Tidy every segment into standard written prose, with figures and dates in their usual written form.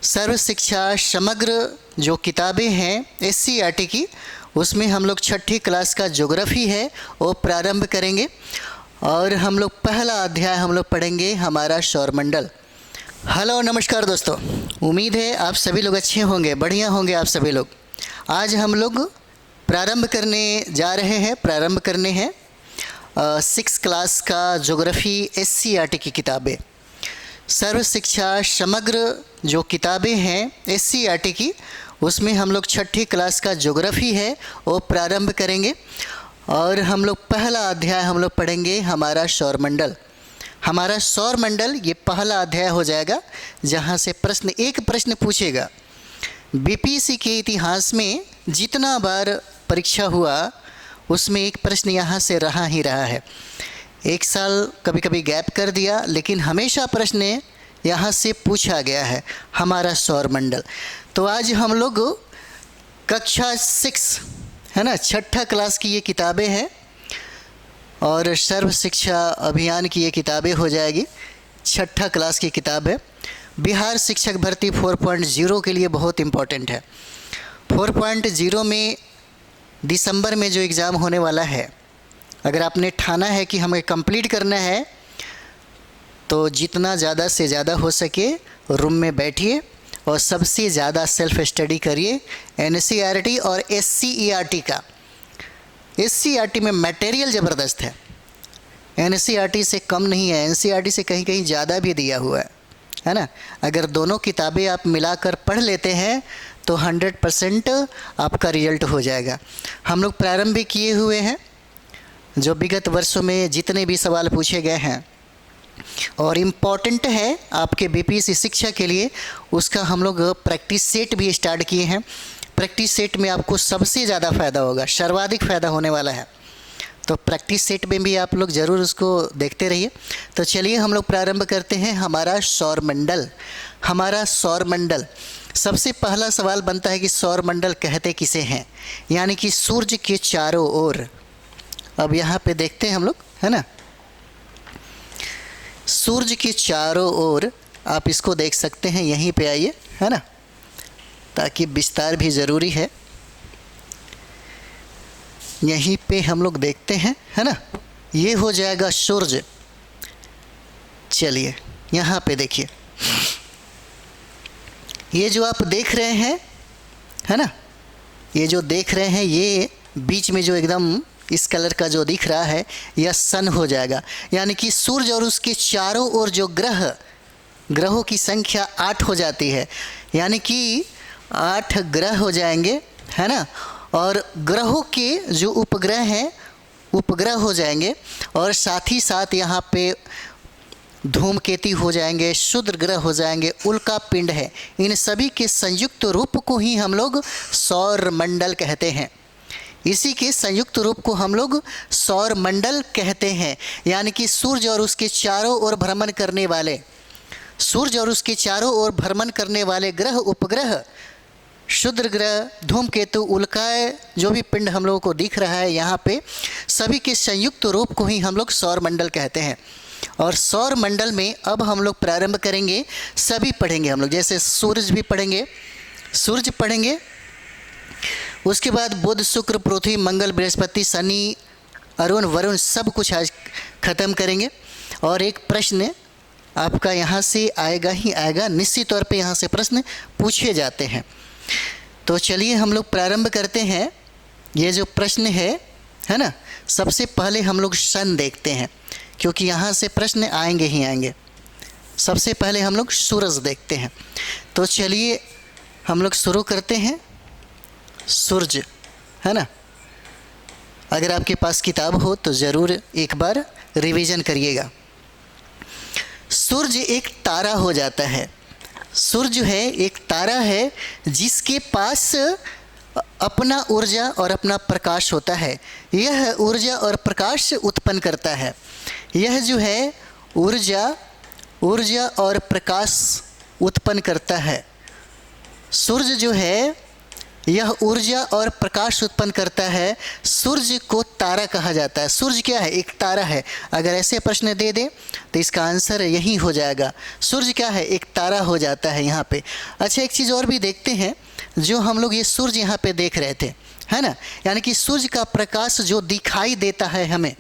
सर्व शिक्षा समग्र जो किताबें हैं SCERT की, उसमें हम लोग छठी क्लास का ज्योग्राफी है वो प्रारंभ करेंगे और हम लोग पहला अध्याय हम लोग पढ़ेंगे हमारा सौरमंडल। हेलो नमस्कार दोस्तों, उम्मीद है आप सभी लोग अच्छे होंगे, बढ़िया होंगे आप सभी लोग। आज हम लोग प्रारंभ करने हैं 6 क्लास का ज्योग्राफी SCERT की किताबें। सर्व शिक्षा समग्र जो किताबें हैं SCERT की, उसमें हम लोग छठी क्लास का ज्योग्राफी है वो प्रारंभ करेंगे और हम लोग पहला अध्याय हम लोग पढ़ेंगे हमारा सौरमंडल। हमारा सौरमंडल ये पहला अध्याय हो जाएगा जहाँ से एक प्रश्न पूछेगा। BPSC के इतिहास में जितना बार परीक्षा हुआ उसमें एक प्रश्न यहाँ से रहा ही रहा है। एक साल कभी कभी गैप कर दिया, लेकिन हमेशा प्रश्न यहाँ से पूछा गया है हमारा सौरमंडल। तो आज हम लोग कक्षा 6 है ना, छठा क्लास की ये किताबें हैं और सर्व शिक्षा अभियान की ये किताबें हो जाएगी। छठा क्लास की किताब है। बिहार शिक्षक भर्ती 4.0 के लिए बहुत इम्पोर्टेंट है। 4.0 में दिसंबर में जो एग्ज़ाम होने वाला है, अगर आपने ठाना है कि हमें कंप्लीट करना है तो जितना ज़्यादा से ज़्यादा हो सके रूम में बैठिए और सबसे ज़्यादा सेल्फ स्टडी करिए NCERT और SCERT का। SCERT में मटेरियल ज़बरदस्त है, NCERT से कम नहीं है, NCERT से कहीं कहीं ज़्यादा भी दिया हुआ है ना। अगर दोनों किताबें आप मिलाकर पढ़ लेते हैं तो 100% आपका रिजल्ट हो जाएगा। हम लोग प्रारंभ भी किए हुए हैं, जो विगत वर्षों में जितने भी सवाल पूछे गए हैं और इम्पॉर्टेंट है आपके BPSC शिक्षा के लिए, उसका हम लोग प्रैक्टिस सेट भी स्टार्ट किए हैं। प्रैक्टिस सेट में आपको सबसे ज़्यादा फ़ायदा होगा, सर्वाधिक फ़ायदा होने वाला है। तो प्रैक्टिस सेट में भी आप लोग ज़रूर उसको देखते रहिए। तो चलिए हम लोग प्रारंभ करते हैं हमारा सौरमंडल। हमारा सौरमंडल, सबसे पहला सवाल बनता है कि सौरमंडल कहते किसे हैं, यानी कि सूर्य के चारों ओर। अब यहाँ पे देखते हैं हम लोग, है ना, सूर्य के चारों ओर आप इसको देख सकते हैं। यहीं पे आइए, है ना, ताकि विस्तार भी ज़रूरी है। यहीं पे हम लोग देखते हैं, है ना, ये हो जाएगा सूर्य। चलिए यहाँ पे देखिए, ये जो आप देख रहे हैं, है ना, ये जो देख रहे हैं, ये बीच में जो एकदम इस कलर का जो दिख रहा है यह सन हो जाएगा। यानी कि सूर्य और उसके चारों ओर जो ग्रहों की संख्या 8 हो जाती है, यानी कि 8 ग्रह हो जाएंगे, है ना। और ग्रहों के जो उपग्रह हैं उपग्रह हो जाएंगे और साथ ही साथ यहाँ पे धूमकेतु हो जाएंगे, क्षुद्र ग्रह हो जाएंगे, उल्का पिंड है। इन सभी के संयुक्त रूप को ही हम लोग सौरमंडल कहते हैं। इसी के संयुक्त रूप को हम लोग सौरमंडल कहते हैं। यानी कि सूर्य और उसके चारों ओर भ्रमण करने वाले ग्रह, उपग्रह, क्षुद्र ग्रह, धूमकेतु, उल्काएं, जो भी पिंड हम लोगों को दिख रहा है यहाँ पे, सभी के संयुक्त रूप को ही हम लोग सौरमंडल कहते हैं। और सौरमंडल में अब हम लोग प्रारंभ करेंगे, सभी पढ़ेंगे हम लोग, जैसे सूरज भी पढ़ेंगे, सूर्य पढ़ेंगे, उसके बाद बुध, शुक्र, पृथ्वी, मंगल, बृहस्पति, शनि, अरुण, वरुण, सब कुछ आज ख़त्म करेंगे। और एक प्रश्न आपका यहाँ से आएगा ही आएगा, निश्चित तौर पे यहाँ से प्रश्न पूछे जाते हैं। तो चलिए हम लोग प्रारंभ करते हैं। ये जो प्रश्न है ना, सबसे पहले हम लोग सन देखते हैं, क्योंकि यहाँ से प्रश्न आएंगे ही आएंगे। सबसे पहले हम लोग सूरज देखते हैं। तो चलिए हम लोग शुरू करते हैं। सूरज, है ना, अगर आपके पास किताब हो तो ज़रूर एक बार रिवीजन करिएगा। सूर्य एक तारा हो जाता है। सूर्य है एक तारा है जिसके पास अपना ऊर्जा और अपना प्रकाश होता है। यह ऊर्जा और प्रकाश उत्पन्न करता है। यह जो है ऊर्जा और प्रकाश उत्पन्न करता है। सूर्य जो है यह ऊर्जा और प्रकाश उत्पन्न करता है। सूर्य को तारा कहा जाता है। सूर्य क्या है? एक तारा है। अगर ऐसे प्रश्न दे दे तो इसका आंसर यही हो जाएगा। सूर्य क्या है? एक तारा हो जाता है यहाँ पे। अच्छा, एक चीज़ और भी देखते हैं। जो हम लोग ये सूर्य यहाँ पे देख रहे थे, है ना, यानी कि सूर्य का प्रकाश जो दिखाई देता है हमें,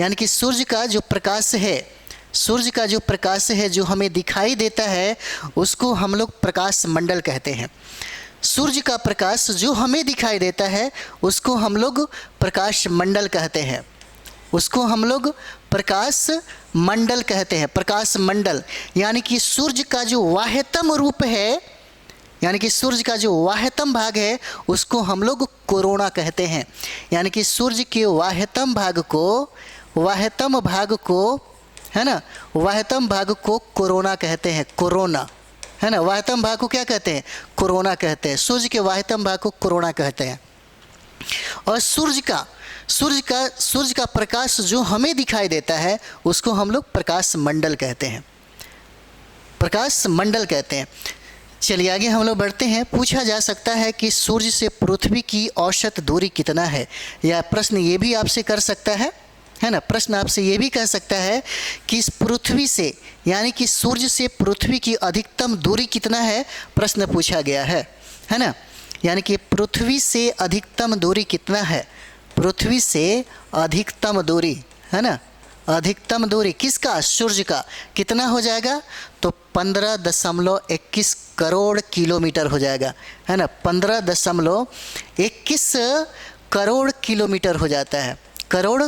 यानी कि सूर्य का जो प्रकाश है, सूर्य का जो प्रकाश है जो हमें दिखाई देता है, उसको हम लोग प्रकाश मंडल कहते हैं। सूर्य का प्रकाश जो हमें दिखाई देता है उसको हम लोग प्रकाश मंडल कहते हैं। उसको हम लोग प्रकाश मंडल कहते हैं। प्रकाश मंडल यानी कि सूर्य का जो वाह्यतम रूप है, यानी कि सूर्य का जो वाह्यतम भाग है उसको हम लोग कोरोना कहते हैं। यानी कि सूर्य के वाह्यतम भाग को है ना, वाह्यतम भाग को कोरोना कहते हैं। कोरोना, है ना, वाह्यतम भाग को क्या कहते हैं? कोरोना कहते हैं। सूर्य के वाह्यतम भाग को कोरोना कहते हैं। और सूर्य का प्रकाश जो हमें दिखाई देता है उसको हम लोग प्रकाश मंडल कहते हैं। प्रकाश मंडल कहते हैं। चलिए आगे हम लोग बढ़ते हैं। पूछा जा सकता है कि सूर्य से पृथ्वी की औसत दूरी कितना है? या प्रश्न ये भी आपसे कर सकता है ना, प्रश्न आपसे ये भी कह सकता है कि इस पृथ्वी से, यानी कि सूर्य से पृथ्वी की अधिकतम दूरी कितना है? प्रश्न पूछा गया है ना, यानी कि पृथ्वी से अधिकतम दूरी कितना है? पृथ्वी से अधिकतम दूरी, है ना, अधिकतम दूरी किसका? सूर्य का। कितना हो जाएगा? तो 15.21 करोड़ किलोमीटर हो जाएगा, है ना, 15.21 करोड़ किलोमीटर हो जाता है। करोड़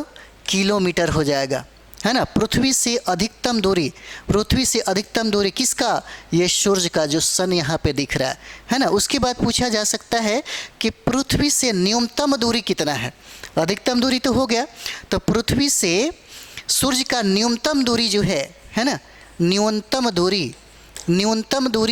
किलोमीटर हो जाएगा, है ना। पृथ्वी से अधिकतम दूरी, पृथ्वी से अधिकतम दूरी किसका? ये सूर्य का, जो सन यहाँ पे दिख रहा है ना। उसके बाद पूछा जा सकता है कि पृथ्वी से न्यूनतम दूरी कितना है? अधिकतम दूरी तो हो गया, तो पृथ्वी से सूर्य का न्यूनतम दूरी जो है ना, न्यूनतम दूरी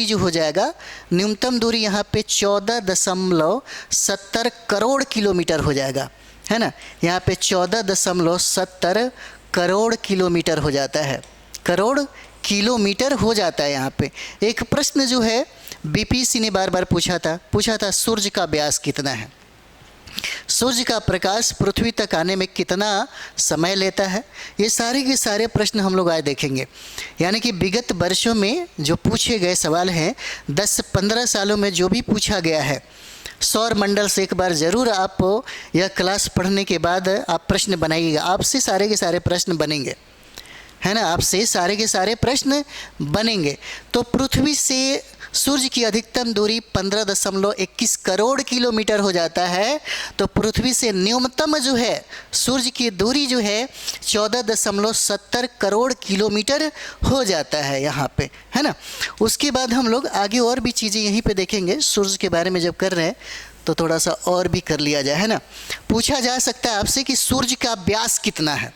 जो हो जाएगा, न्यूनतम दूरी यहाँ पे 14.70 करोड़ किलोमीटर हो जाएगा, है ना। यहाँ पे 14.70 करोड़ किलोमीटर हो जाता है। करोड़ किलोमीटर हो जाता है यहाँ पे। एक प्रश्न जो है बीपीसी ने बार बार पूछा था सूर्य का व्यास कितना है? सूर्य का प्रकाश पृथ्वी तक आने में कितना समय लेता है? ये सारे के सारे प्रश्न हम लोग आज देखेंगे। यानी कि विगत वर्षों में जो पूछे गए सवाल हैं, 10-15 सालों में जो भी पूछा गया है, सौर मंडल से एक बार ज़रूर आप यह क्लास पढ़ने के बाद आप प्रश्न बनाइएगा। आपसे सारे के सारे प्रश्न बनेंगे, है ना, आपसे सारे के सारे प्रश्न बनेंगे। तो पृथ्वी से सूर्य की अधिकतम दूरी 15.21 करोड़ किलोमीटर हो जाता है। तो पृथ्वी से न्यूनतम जो है सूर्य की दूरी जो है 14.70 करोड़ किलोमीटर हो जाता है यहाँ पे, है ना। उसके बाद हम लोग आगे और भी चीज़ें यहीं पे देखेंगे। सूर्य के बारे में जब कर रहे हैं तो थोड़ा सा और भी कर लिया जाए, है ना। पूछा जा सकता है आपसे कि सूर्य का व्यास कितना है?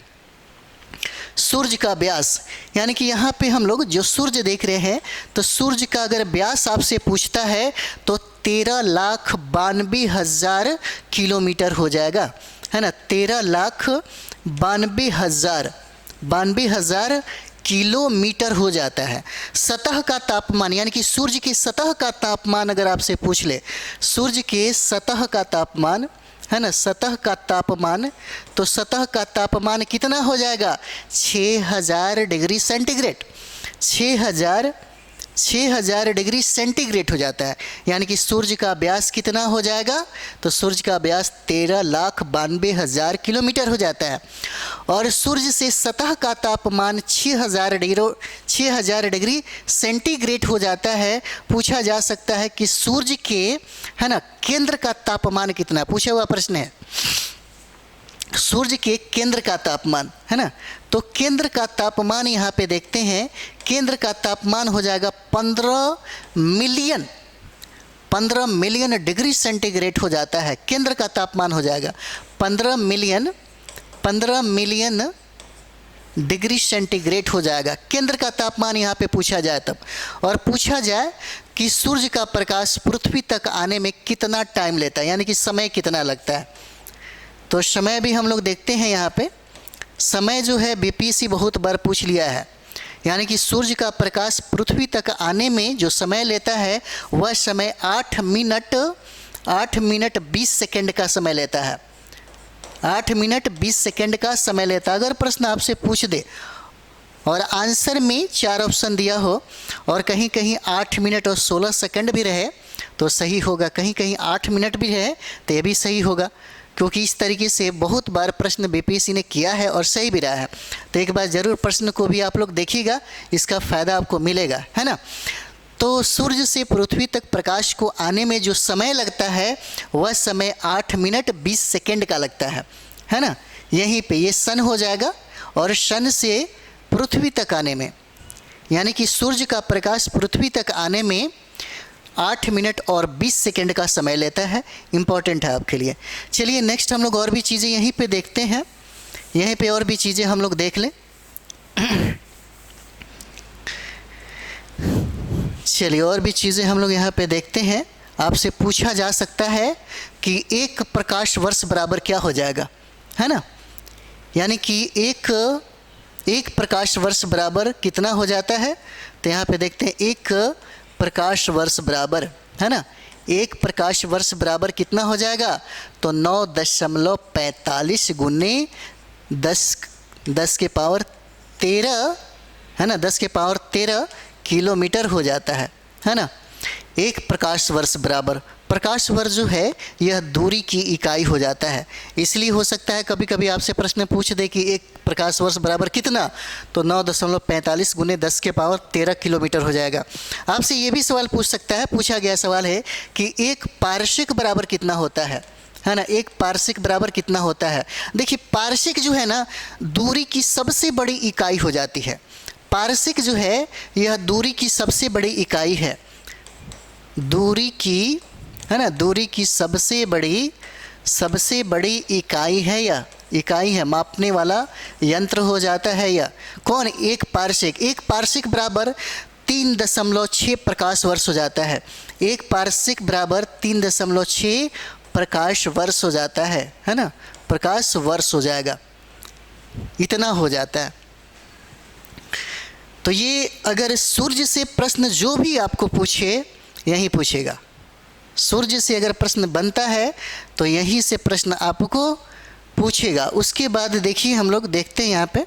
सूर्य का व्यास, यानी कि यहाँ पे हम लोग जो सूर्य देख रहे हैं, तो सूर्य का अगर व्यास आपसे पूछता है तो 13,92,000 किलोमीटर हो जाएगा, है ना। 13,92,000 किलोमीटर हो जाता है। सतह का तापमान, यानी कि सूर्य की सतह का तापमान अगर आपसे पूछ ले, सूर्य के सतह का तापमान, है ना, सतह का तापमान, तो सतह का तापमान कितना हो जाएगा? 6000 डिग्री सेंटीग्रेड। 6000 डिग्री सेंटीग्रेड हो जाता है। यानी कि सूर्य का व्यास कितना हो जाएगा? तो सूर्य का व्यास 13,92,000 किलोमीटर हो जाता है। और सूर्य से सतह का तापमान 6000 डिग्री सेंटीग्रेड हो जाता है। पूछा जा सकता है कि सूर्य के, है ना, केंद्र का तापमान कितना? पूछा हुआ प्रश्न है। सूर्य के केंद्र का तापमान, है ना, तो केंद्र का तापमान यहाँ पे देखते हैं। केंद्र का तापमान हो जाएगा 15 मिलियन डिग्री सेंटीग्रेड हो जाता है। केंद्र का तापमान हो जाएगा 15 मिलियन डिग्री सेंटीग्रेड हो जाएगा। केंद्र का तापमान यहाँ पे पूछा जाए तब। और पूछा जाए कि सूर्य का प्रकाश पृथ्वी तक आने में कितना टाइम लेता है, यानी कि समय कितना लगता है, तो समय भी हम लोग देखते हैं। यहाँ पे समय जो है बीपीसी बहुत बार पूछ लिया है। यानी कि सूर्य का प्रकाश पृथ्वी तक आने में जो समय लेता है वह समय 8 मिनट 8 मिनट 20 सेकंड का समय लेता है। 8 मिनट 20 सेकंड का समय लेता है। अगर प्रश्न आपसे पूछ दे और आंसर में 4 ऑप्शन दिया हो और कहीं कहीं 8 मिनट और 16 सेकंड भी रहे तो सही होगा, कहीं कहीं 8 मिनट भी रहे तो ये भी सही होगा, क्योंकि इस तरीके से बहुत बार प्रश्न बीपीएससी ने किया है और सही भी रहा है। तो एक बार ज़रूर प्रश्न को भी आप लोग देखिएगा, इसका फ़ायदा आपको मिलेगा, है ना। तो सूर्य से पृथ्वी तक प्रकाश को आने में जो समय लगता है वह समय 8 मिनट 20 सेकंड का लगता है ना। यहीं पे ये सन हो जाएगा और सन से पृथ्वी तक आने में, यानी कि सूर्य का प्रकाश पृथ्वी तक आने में 8 मिनट और 20 सेकंड का समय लेता है। इम्पॉर्टेंट है आपके लिए। चलिए नेक्स्ट हम लोग और भी चीज़ें यहीं पे देखते हैं, यहीं पे और भी चीज़ें हम लोग देख लें। चलिए और भी चीज़ें हम लोग यहाँ पे देखते हैं। आपसे पूछा जा सकता है कि एक प्रकाश वर्ष बराबर क्या हो जाएगा, है ना। यानी कि एक प्रकाश वर्ष बराबर कितना हो जाता है, तो यहाँ पे देखते हैं एक प्रकाश वर्ष बराबर, है ना। एक प्रकाश वर्ष बराबर कितना हो जाएगा, तो 9.45 गुने 10 के पावर 13, है ना, 10 के पावर 13 किलोमीटर हो जाता है ना। एक प्रकाश वर्ष बराबर, प्रकाश वर्ष जो है यह दूरी की इकाई हो जाता है। इसलिए हो सकता है कभी कभी आपसे प्रश्न पूछ दे कि एक प्रकाश वर्ष बराबर कितना, तो 9.45 गुने 10 के पावर 13 किलोमीटर हो जाएगा। आपसे ये भी सवाल पूछ सकता है, पूछा गया सवाल है कि एक पारसिक बराबर कितना होता है ना। एक पारसिक बराबर कितना होता है। देखिए पारसिक जो है ना दूरी की सबसे बड़ी इकाई हो जाती है। पारसिक जो है यह दूरी की सबसे बड़ी इकाई है, दूरी की, है ना, दूरी की सबसे बड़ी इकाई है, या इकाई है, मापने वाला यंत्र हो जाता है। या कौन, एक पारसिक बराबर 3.6 प्रकाश वर्ष हो जाता है। एक पारसिक बराबर 3.6 प्रकाश वर्ष हो जाता है ना, प्रकाश वर्ष हो जाएगा, इतना हो जाता है। तो ये अगर सूर्य से प्रश्न जो भी आपको पूछे यही पूछेगा। सूर्य से अगर प्रश्न बनता है तो यहीं से प्रश्न आपको पूछेगा। उसके बाद देखिए हम लोग देखते हैं यहाँ पे,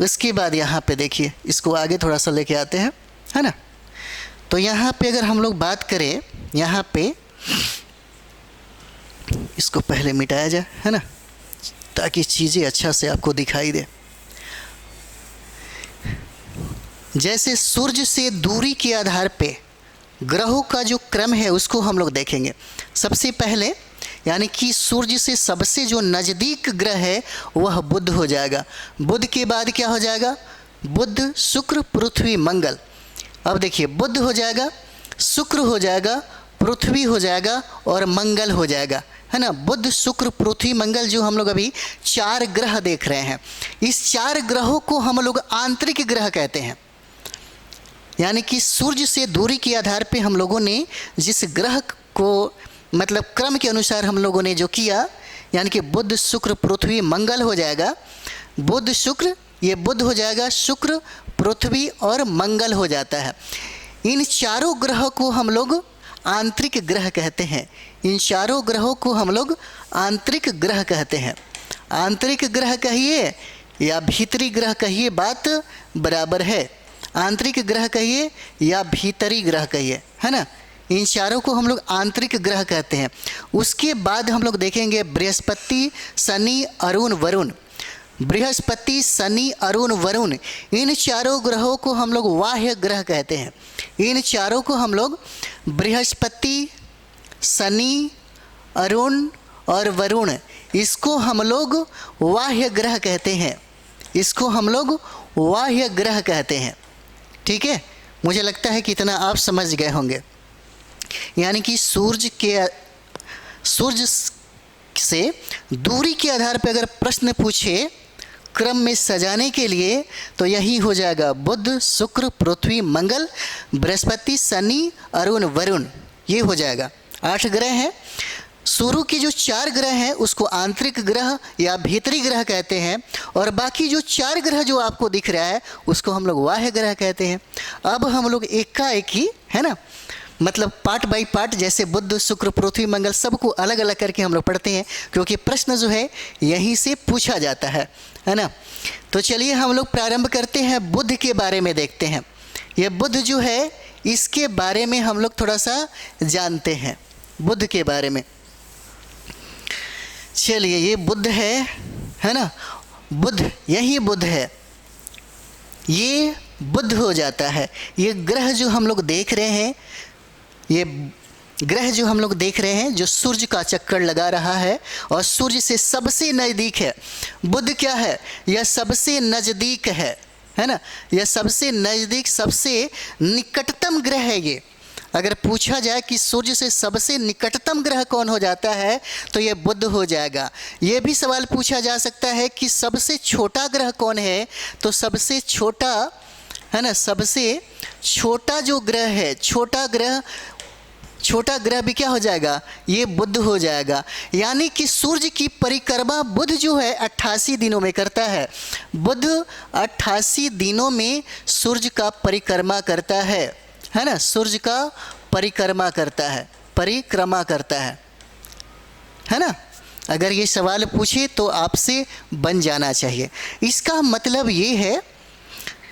उसके बाद यहाँ पे देखिए, इसको आगे थोड़ा सा लेके आते हैं, है ना। तो यहाँ पे अगर हम लोग बात करें, यहाँ पे इसको पहले मिटाया जाए, है ना, ताकि चीज़ें अच्छा से आपको दिखाई दे। जैसे सूर्य से दूरी के आधार पे ग्रहों का जो क्रम है उसको हम लोग देखेंगे। सबसे पहले यानी कि सूर्य से सबसे जो नज़दीक ग्रह है वह बुध हो जाएगा। बुध के बाद क्या हो जाएगा, बुध, शुक्र, पृथ्वी, मंगल। अब देखिए बुध हो जाएगा, शुक्र हो जाएगा, पृथ्वी हो जाएगा और मंगल हो जाएगा, है ना। बुध, शुक्र, पृथ्वी, मंगल जो हम लोग अभी 4 ग्रह देख रहे हैं, इस 4 ग्रहों को हम लोग आंतरिक ग्रह कहते हैं। यानी कि सूर्य से दूरी के आधार पे हम लोगों ने जिस ग्रह को मतलब क्रम के अनुसार हम लोगों ने जो किया, यानी कि बुध, शुक्र, पृथ्वी, मंगल हो जाएगा। बुध, शुक्र, ये बुध हो जाएगा, शुक्र, पृथ्वी और मंगल हो जाता है। इन चारों ग्रहों को हम लोग आंतरिक ग्रह कहते हैं। इन चारों ग्रहों को हम लोग आंतरिक ग्रह कहते हैं। आंतरिक ग्रह कहिए या भीतरी ग्रह कहिए, बात बराबर है। आंतरिक ग्रह कहिए या भीतरी ग्रह कहिए, है ना। इन चारों को हम लोग आंतरिक ग्रह कहते हैं। उसके बाद हम लोग देखेंगे बृहस्पति, शनि, अरुण, वरुण। बृहस्पति, शनि, अरुण, वरुण, इन चारों ग्रहों को हम लोग बाह्य ग्रह कहते हैं। इन चारों को हम लोग बृहस्पति, शनि, अरुण और वरुण, इसको हम लोग बाह्य ग्रह कहते हैं। इसको हम लोग बाह्य ग्रह कहते हैं। ठीक है, मुझे लगता है कि इतना आप समझ गए होंगे। यानी कि सूर्य से दूरी के आधार पर अगर प्रश्न पूछे क्रम में सजाने के लिए तो यही हो जाएगा बुध, शुक्र, पृथ्वी, मंगल, बृहस्पति, शनि, अरुण, वरुण, ये हो जाएगा। 8 ग्रह हैं। शुरू के जो 4 ग्रह हैं उसको आंतरिक ग्रह या भीतरी ग्रह कहते हैं, और बाकी जो 4 ग्रह जो आपको दिख रहा है उसको हम लोग बाह्य ग्रह कहते हैं। अब हम लोग एकाएक ही, है ना, मतलब पार्ट बाय पार्ट, जैसे बुध शुक्र पृथ्वी मंगल सबको अलग अलग करके हम लोग पढ़ते हैं, क्योंकि प्रश्न जो है यहीं से पूछा जाता है ना। तो चलिए हम लोग प्रारंभ करते हैं, बुध के बारे में देखते हैं। यह बुध जो है इसके बारे में हम लोग थोड़ा सा जानते हैं, बुध के बारे में। चलिए ये बुध है ना, बुध, यही बुध है, ये बुध हो जाता है। ये ग्रह जो हम लोग देख रहे हैं, ये ग्रह जो हम लोग देख रहे हैं, जो सूर्य का चक्कर लगा रहा है और सूर्य से सबसे नज़दीक है। बुध क्या है, यह सबसे नज़दीक है ना, यह सबसे नज़दीक, सबसे निकटतम ग्रह है ये। अगर पूछा जाए कि सूर्य से सबसे निकटतम ग्रह कौन हो जाता है तो ये बुध हो जाएगा। ये भी सवाल पूछा जा सकता है कि सबसे छोटा ग्रह कौन है, तो सबसे छोटा है ना, सबसे छोटा जो ग्रह है, छोटा ग्रह भी क्या हो जाएगा, ये बुध हो जाएगा। यानी कि सूर्य की परिक्रमा बुध जो है 88 दिनों में करता है। बुध 88 दिनों में सूर्य का परिक्रमा करता है ना, सूर्य का परिक्रमा करता है ना। अगर ये सवाल पूछे तो आपसे बन जाना चाहिए। इसका मतलब ये है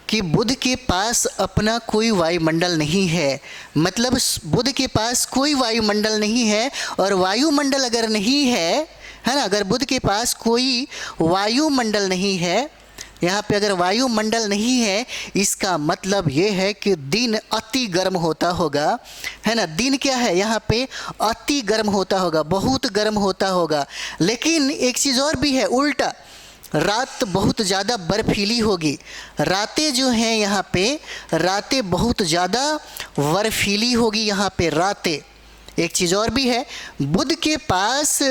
कि बुध के पास अपना कोई वायुमंडल नहीं है, मतलब बुध के पास कोई वायुमंडल नहीं है। और वायुमंडल अगर नहीं है ना, अगर बुध के पास कोई वायुमंडल नहीं है, यहाँ पे अगर वायुमंडल नहीं है, इसका मतलब ये है कि दिन अति गर्म होता होगा, है ना। दिन क्या है, यहाँ पे अति गर्म होता होगा, बहुत गर्म होता होगा। लेकिन एक चीज़ और भी है, उल्टा, रात बहुत ज़्यादा बर्फीली होगी। रातें जो हैं यहाँ पे, रातें बहुत ज़्यादा बर्फीली होगी यहाँ पे रातें। एक चीज़ और भी है, बुध के पास,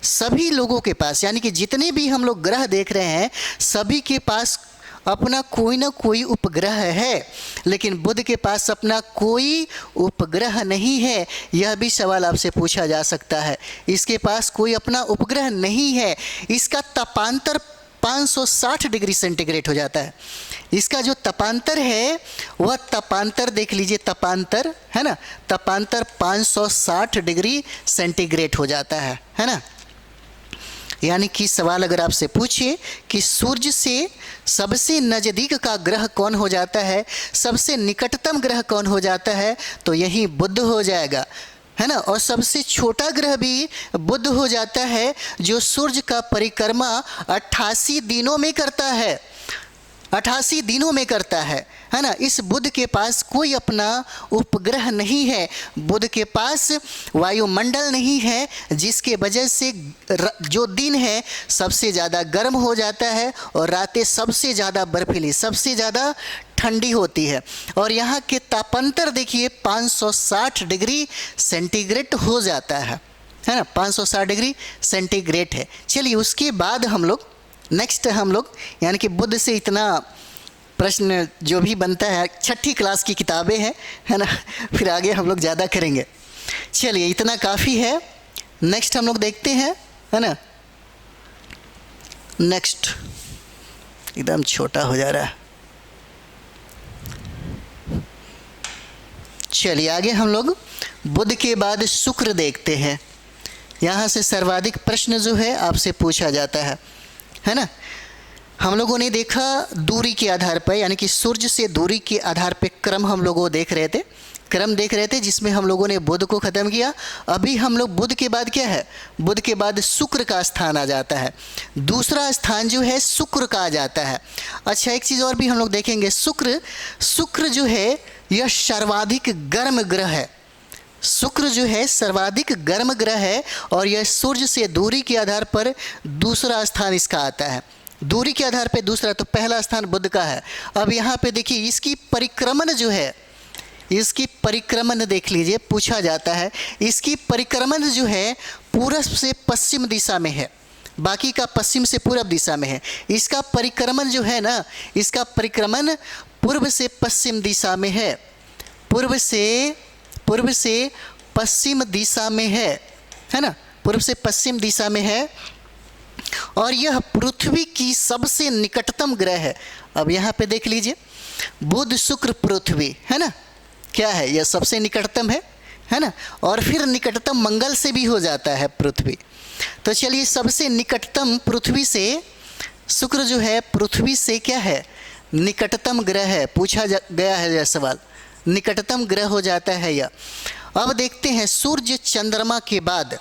सभी लोगों के पास, यानी कि जितने भी हम लोग ग्रह देख रहे हैं, सभी के पास अपना कोई ना कोई उपग्रह है, लेकिन बुध के पास अपना कोई उपग्रह नहीं है। यह भी सवाल आपसे पूछा जा सकता है, इसके पास कोई अपना उपग्रह नहीं है। इसका तपांतर 560 डिग्री सेंटीग्रेड हो जाता है। इसका जो तपांतर है वह तपांतर देख लीजिए, तपांतर है ना, तपांतर 560 डिग्री सेंटीग्रेड हो जाता है ना। यानी कि सवाल अगर आपसे पूछे कि सूर्य से सबसे नज़दीक का ग्रह कौन हो जाता है, सबसे निकटतम ग्रह कौन हो जाता है, तो यही बुध हो जाएगा, है ना। और सबसे छोटा ग्रह भी बुध हो जाता है, जो सूर्य का परिक्रमा 88 दिनों में करता है, 88 दिनों में करता है ना। इस बुध के पास कोई अपना उपग्रह नहीं है, बुध के पास वायुमंडल नहीं है, जिसके वजह से जो दिन है सबसे ज़्यादा गर्म हो जाता है और रातें सबसे ज़्यादा बर्फीली, सबसे ज़्यादा ठंडी होती है। और यहाँ के तापांतर देखिए 560 डिग्री सेंटीग्रेड हो जाता है ना, 560 डिग्री सेंटीग्रेड है। चलिए उसके बाद हम लोग नेक्स्ट यानी कि बुध से इतना प्रश्न जो भी बनता है, 6ठी क्लास की किताबें हैं, है ना, फिर आगे हम लोग ज़्यादा करेंगे। चलिए इतना काफ़ी है। नेक्स्ट हम लोग देखते हैं, है ना। नेक्स्ट एकदम छोटा हो जा रहा है। चलिए आगे हम लोग बुध के बाद शुक्र देखते हैं। यहाँ से सर्वाधिक प्रश्न जो है आपसे पूछा जाता है ना। हम लोगों ने देखा दूरी के आधार पर, यानी कि सूर्य से दूरी के आधार पर क्रम हम लोग देख रहे थे, जिसमें हम लोगों ने बुध को ख़त्म किया। अभी हम लोग बुध के बाद क्या है, बुध के बाद शुक्र का स्थान आ जाता है। दूसरा स्थान जो है शुक्र का आ जाता है। अच्छा एक चीज़ और भी हम लोग देखेंगे, शुक्र जो है यह सर्वाधिक गर्म ग्रह है। शुक्र जो है सर्वाधिक गर्म ग्रह है और यह सूर्य से दूरी के आधार पर दूसरा स्थान इसका आता है। दूरी के आधार पर दूसरा, तो पहला स्थान बुध का है। अब यहाँ पे देखिए इसकी परिक्रमण जो है, इसकी परिक्रमण देख लीजिए, पूछा जाता है इसकी परिक्रमण जो है पूर्व से पश्चिम दिशा में है, बाकी का पश्चिम से पूर्व दिशा में है। इसका परिक्रमण जो है ना, इसका परिक्रमण पूर्व से पश्चिम दिशा में है, पूर्व से पश्चिम दिशा में है ना, पूर्व से पश्चिम दिशा में है। और यह पृथ्वी की सबसे निकटतम ग्रह है। अब यहाँ पे देख लीजिए, बुध शुक्र पृथ्वी है ना, क्या है, यह सबसे निकटतम है, है ना, और फिर निकटतम मंगल से भी हो जाता है पृथ्वी। तो चलिए, सबसे निकटतम पृथ्वी से शुक्र जो है पृथ्वी से क्या है, निकटतम ग्रह है। पूछा गया है यह सवाल, निकटतम ग्रह हो जाता है यह। अब देखते हैं सूर्य चंद्रमा के बाद,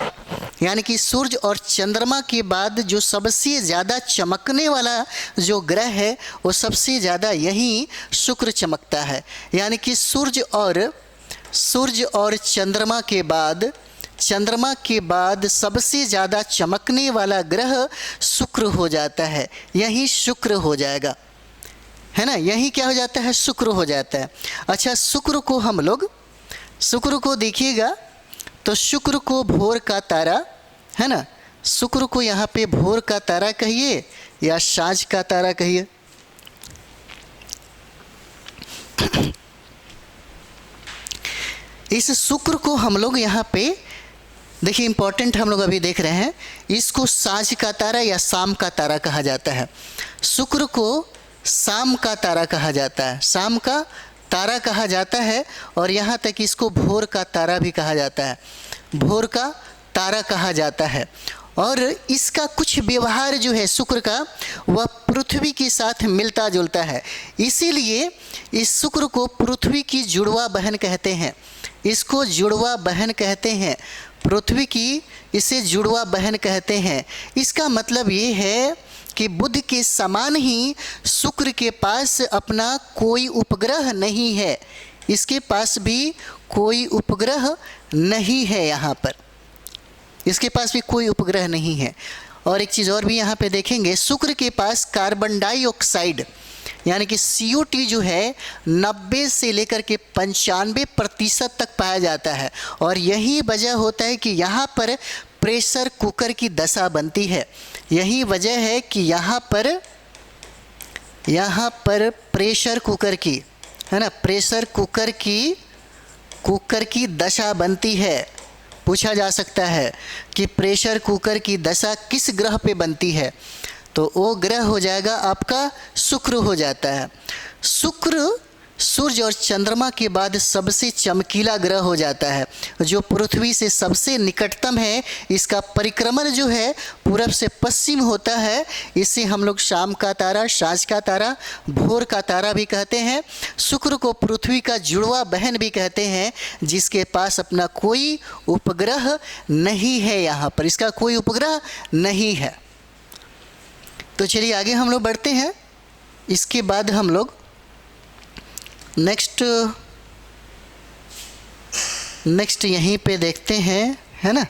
यानी कि सूर्य और चंद्रमा के बाद जो सबसे ज़्यादा चमकने वाला जो ग्रह है वो सबसे ज़्यादा यही शुक्र चमकता है। यानी कि सूर्य और चंद्रमा के बाद सबसे ज़्यादा चमकने वाला ग्रह शुक्र हो जाता है, यही शुक्र हो जाएगा, है ना, यही क्या हो जाता है, शुक्र हो जाता है। अच्छा, शुक्र को देखिएगा तो शुक्र को भोर का तारा, है ना, शुक्र को यहाँ पे भोर का तारा कहिए या साँझ का तारा कहिए। इस शुक्र को हम लोग यहाँ पे देखिए, इंपॉर्टेंट हम लोग अभी देख रहे हैं, इसको साँझ का तारा या शाम का तारा कहा जाता है। शुक्र को शाम का तारा कहा जाता है, शाम का तारा कहा जाता है, और यहाँ तक इसको भोर का तारा भी कहा जाता है, भोर का तारा कहा जाता है। और इसका कुछ व्यवहार जो है शुक्र का वह पृथ्वी के साथ मिलता जुलता है, इसीलिए इस शुक्र को पृथ्वी की जुड़वा बहन कहते हैं, इसको जुड़वा बहन कहते हैं, पृथ्वी की इसे जुड़वा बहन कहते हैं। इसका मतलब ये है कि बुध के समान ही शुक्र के पास अपना कोई उपग्रह नहीं है, इसके पास भी कोई उपग्रह नहीं है, यहाँ पर इसके पास भी कोई उपग्रह नहीं है। और एक चीज़ और भी यहाँ पे देखेंगे, शुक्र के पास कार्बन डाइऑक्साइड यानी कि CO2 जो है 90 से लेकर के 95% तक पाया जाता है, और यही वजह होता है कि यहाँ पर प्रेशर कुकर की दशा बनती है। यही वजह है कि यहाँ पर प्रेशर कुकर की, है ना, प्रेशर कुकर की दशा बनती है। पूछा जा सकता है कि प्रेशर कुकर की दशा किस ग्रह पे बनती है, तो वो ग्रह हो जाएगा आपका शुक्र हो जाता है। शुक्र सूर्य और चंद्रमा के बाद सबसे चमकीला ग्रह हो जाता है, जो पृथ्वी से सबसे निकटतम है। इसका परिक्रमण जो है पूरब से पश्चिम होता है, इसे हम लोग शाम का तारा, साँझ का तारा, भोर का तारा भी कहते हैं। शुक्र को पृथ्वी का जुड़वा बहन भी कहते हैं, जिसके पास अपना कोई उपग्रह नहीं है, यहाँ पर इसका कोई उपग्रह नहीं है। तो चलिए आगे हम लोग बढ़ते हैं। इसके बाद हम लोग नेक्स्ट यहीं पे देखते हैं, है ना।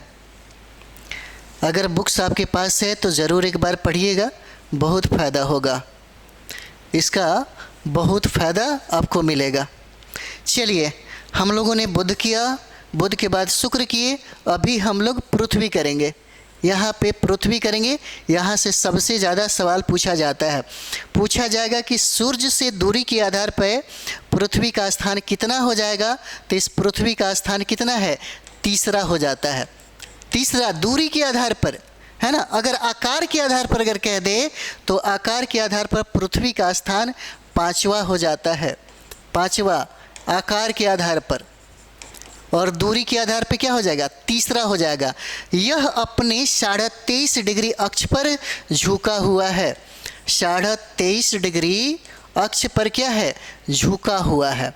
अगर बुक्स आपके पास है तो ज़रूर एक बार पढ़िएगा, बहुत फ़ायदा होगा, इसका बहुत फ़ायदा आपको मिलेगा। चलिए, हम लोगों ने बुध किया, बुध के बाद शुक्र किए, अभी हम लोग पृथ्वी करेंगे। यहाँ पे पृथ्वी करेंगे। यहाँ से सबसे ज़्यादा सवाल पूछा जाता है, पूछा जाएगा कि सूर्य से दूरी के आधार पर पृथ्वी का स्थान कितना हो जाएगा। तो इस पृथ्वी का स्थान कितना है, तीसरा हो जाता है, तीसरा दूरी के आधार पर, है ना। अगर आकार के आधार पर अगर कह दे तो आकार के आधार पर पृथ्वी का स्थान पाँचवा हो जाता है, पाँचवा आकार के आधार पर, और दूरी के आधार पे क्या हो जाएगा, तीसरा हो जाएगा। यह अपने 23.5 डिग्री अक्ष पर झुका हुआ है, 23.5 डिग्री अक्ष पर क्या है, झुका हुआ है।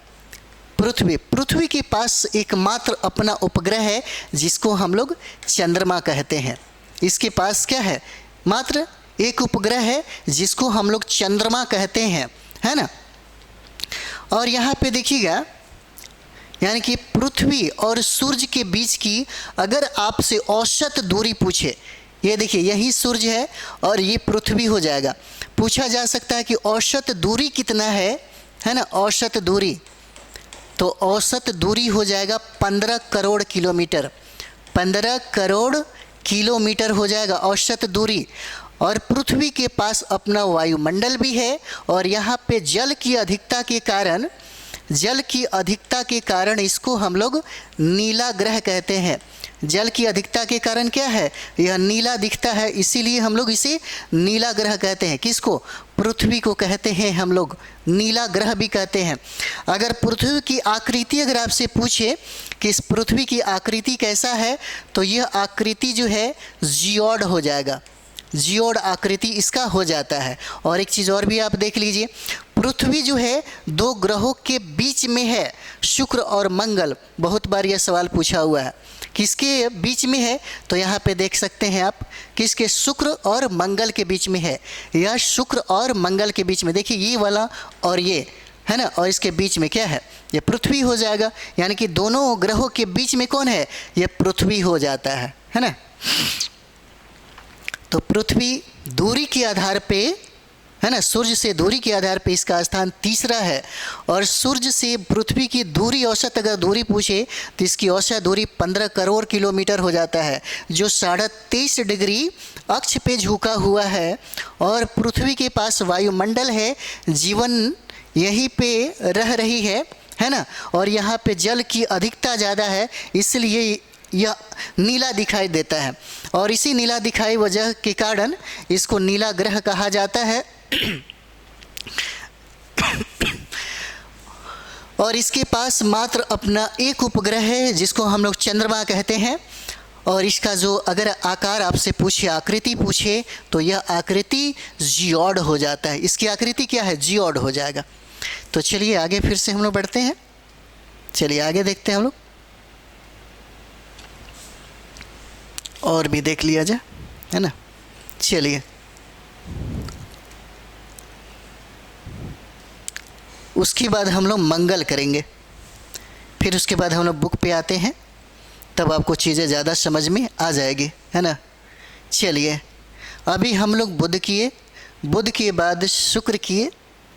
पृथ्वी के पास एकमात्र अपना उपग्रह है, जिसको हम लोग चंद्रमा कहते हैं। इसके पास क्या है, मात्र एक उपग्रह है, जिसको हम लोग चंद्रमा कहते हैं, है ना। और यहाँ पे देखिएगा, यानी कि पृथ्वी और सूर्य के बीच की अगर आपसे औसत दूरी पूछे, ये देखिए यही सूर्य है और ये पृथ्वी हो जाएगा। पूछा जा सकता है कि औसत दूरी कितना है ना, औसत दूरी, तो औसत दूरी हो जाएगा 15 करोड़ किलोमीटर, 15 करोड़ किलोमीटर हो जाएगा औसत दूरी। और पृथ्वी के पास अपना वायुमंडल भी है, और यहाँ पे जल की अधिकता के कारण जल की अधिकता के कारण इसको हम लोग नीला ग्रह कहते हैं। जल की अधिकता के कारण क्या है, यह नीला दिखता है, इसीलिए हम लोग इसे नीला ग्रह कहते हैं। किसको, पृथ्वी को कहते हैं हम लोग, नीला ग्रह भी कहते हैं। अगर पृथ्वी की आकृति अगर आपसे पूछे कि इस पृथ्वी की आकृति कैसा है, तो यह आकृति जो है जियोड हो जाएगा, जियोड आकृति इसका हो जाता है। और एक चीज़ और भी आप देख लीजिए, पृथ्वी जो है दो ग्रहों के बीच में है, शुक्र और मंगल। बहुत बार यह सवाल पूछा हुआ है, किसके बीच में है, तो यहाँ पे देख सकते हैं आप, किसके, शुक्र और मंगल के बीच में है। यह शुक्र और मंगल के बीच में, देखिए ये वाला और ये है ना, और इसके बीच में क्या है, ये पृथ्वी हो जाएगा। यानी कि दोनों ग्रहों के बीच में कौन है, ये पृथ्वी हो जाता है ना। तो पृथ्वी दूरी के आधार पे है ना, सूर्य से दूरी के आधार पे इसका स्थान तीसरा है। और सूर्य से पृथ्वी की दूरी, औसत अगर दूरी पूछे तो इसकी औसत दूरी 15 करोड़ किलोमीटर हो जाता है, जो 23.5 डिग्री अक्ष पे झुका हुआ है। और पृथ्वी के पास वायुमंडल है, जीवन यहीं पे रह रही है ना। और यहाँ पे जल की अधिकता ज़्यादा है, इसलिए यह नीला दिखाई देता है। और इसी नीला दिखाई वजह के कारण इसको नीला ग्रह कहा जाता है। और इसके पास मात्र अपना एक उपग्रह है, जिसको हम लोग चंद्रमा कहते हैं। और इसका जो अगर आकार आपसे पूछे, आकृति पूछे, तो यह आकृति जियोड हो जाता है। इसकी आकृति क्या है, जियोड हो जाएगा। तो चलिए आगे फिर से हम लोग बढ़ते हैं, चलिए आगे देखते हैं हम लोग, और भी देख लिया जाए, है ना। चलिए उसके बाद हम लोग मंगल करेंगे, फिर उसके बाद हम लोग बुक पे आते हैं, तब आपको चीज़ें ज़्यादा समझ में आ जाएगी, है ना। चलिए अभी हम लोग बुध किए, बुध के बाद शुक्र किए,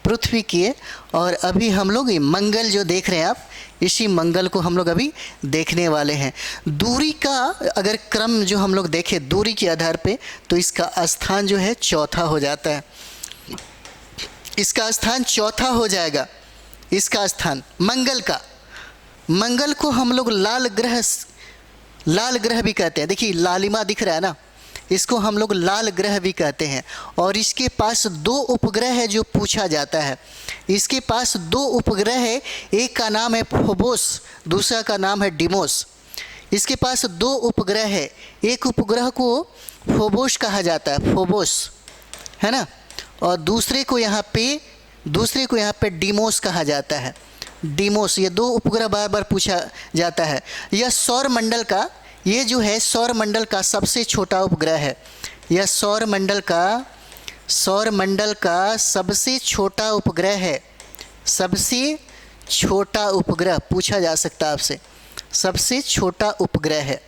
पृथ्वी किए, और अभी हम लोग ये मंगल जो देख रहे हैं आप, इसी मंगल को हम लोग अभी देखने वाले हैं। दूरी का अगर क्रम जो हम लोग देखें दूरी के आधार पे, तो इसका स्थान जो है चौथा हो जाता है, इसका स्थान चौथा हो जाएगा। इसका स्थान मंगल का, मंगल को हम लोग लाल ग्रह भी कहते हैं। देखिए लालिमा दिख रहा है ना, इसको हम लोग लाल ग्रह भी कहते हैं। और इसके पास दो उपग्रह है जो पूछा जाता है, इसके पास दो उपग्रह है, एक का नाम है फोबोस, दूसरा का नाम है डिमोस। इसके पास दो उपग्रह है, एक उपग्रह को फोबोस कहा जाता है, फोबोस है ना, और दूसरे को यहाँ पे डिमोस कहा जाता है, डिमोस। ये दो उपग्रह बार बार पूछा जाता है। यह सौर मंडल का, ये जो है सौर मंडल का सबसे छोटा उपग्रह है। यह सौर मंडल का सबसे छोटा उपग्रह है, सबसे छोटा उपग्रह पूछा जा सकता है आपसे, सबसे छोटा उपग्रह है।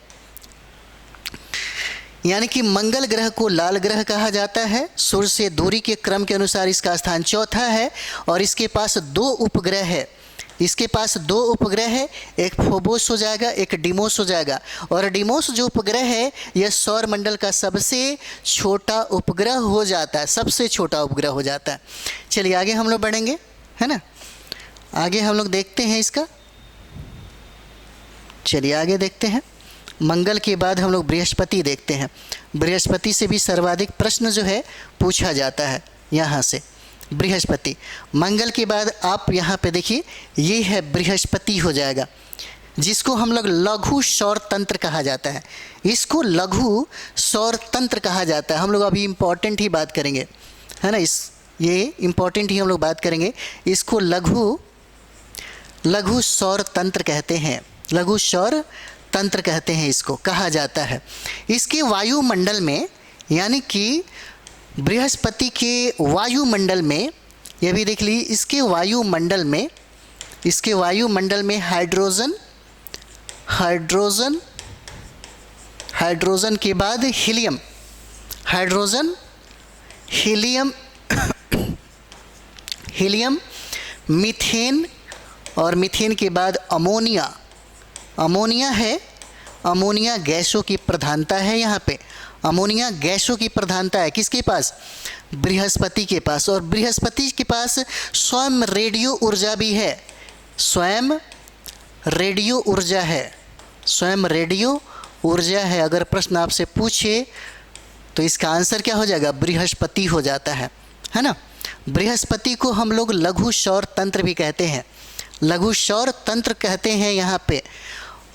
यानी कि मंगल ग्रह को लाल ग्रह कहा जाता है। सूर्य से दूरी के क्रम के अनुसार इसका स्थान चौथा है, और इसके पास दो उपग्रह है, इसके पास दो उपग्रह है, एक फोबोस हो जाएगा, एक डिमोस हो जाएगा। और डिमोस जो उपग्रह है, यह सौर मंडल का सबसे छोटा उपग्रह हो जाता है, सबसे छोटा उपग्रह हो जाता है। चलिए आगे हम लोग बढ़ेंगे, है ना, आगे हम लोग देखते हैं इसका। चलिए आगे देखते हैं, मंगल के बाद हम लोग बृहस्पति देखते हैं। बृहस्पति से भी सर्वाधिक प्रश्न जो है पूछा जाता है यहाँ से, बृहस्पति। मंगल के बाद आप यहाँ पे देखिए, ये है बृहस्पति हो जाएगा, जिसको हम लोग लघु सौर तंत्र कहा जाता है। इसको लघु सौर तंत्र कहा जाता है। हम लोग अभी इम्पॉर्टेंट ही बात करेंगे, है ना, ये इम्पॉर्टेंट ही हम लोग बात करेंगे। इसको लघु सौर तंत्र कहते हैं, लघु सौर तंत्र कहते हैं, इसको कहा जाता है। इसके वायुमंडल में, यानी कि बृहस्पति के वायुमंडल में, यह भी देख लीजिए, इसके वायुमंडल में हाइड्रोजन के बाद हीलियम, हीलियम, मीथेन, और मीथेन के बाद अमोनिया है। अमोनिया गैसों की प्रधानता है यहाँ पे, अमोनिया गैसों की प्रधानता है किसके पास, बृहस्पति के पास। और बृहस्पति के पास स्वयं रेडियो ऊर्जा भी है, स्वयं रेडियो ऊर्जा है, स्वयं रेडियो ऊर्जा है। अगर प्रश्न आपसे पूछे तो इसका आंसर क्या हो जाएगा? बृहस्पति हो जाता है ना। बृहस्पति को हम लोग लघु सौर तंत्र भी कहते हैं, लघु सौर तंत्र कहते हैं यहाँ पे।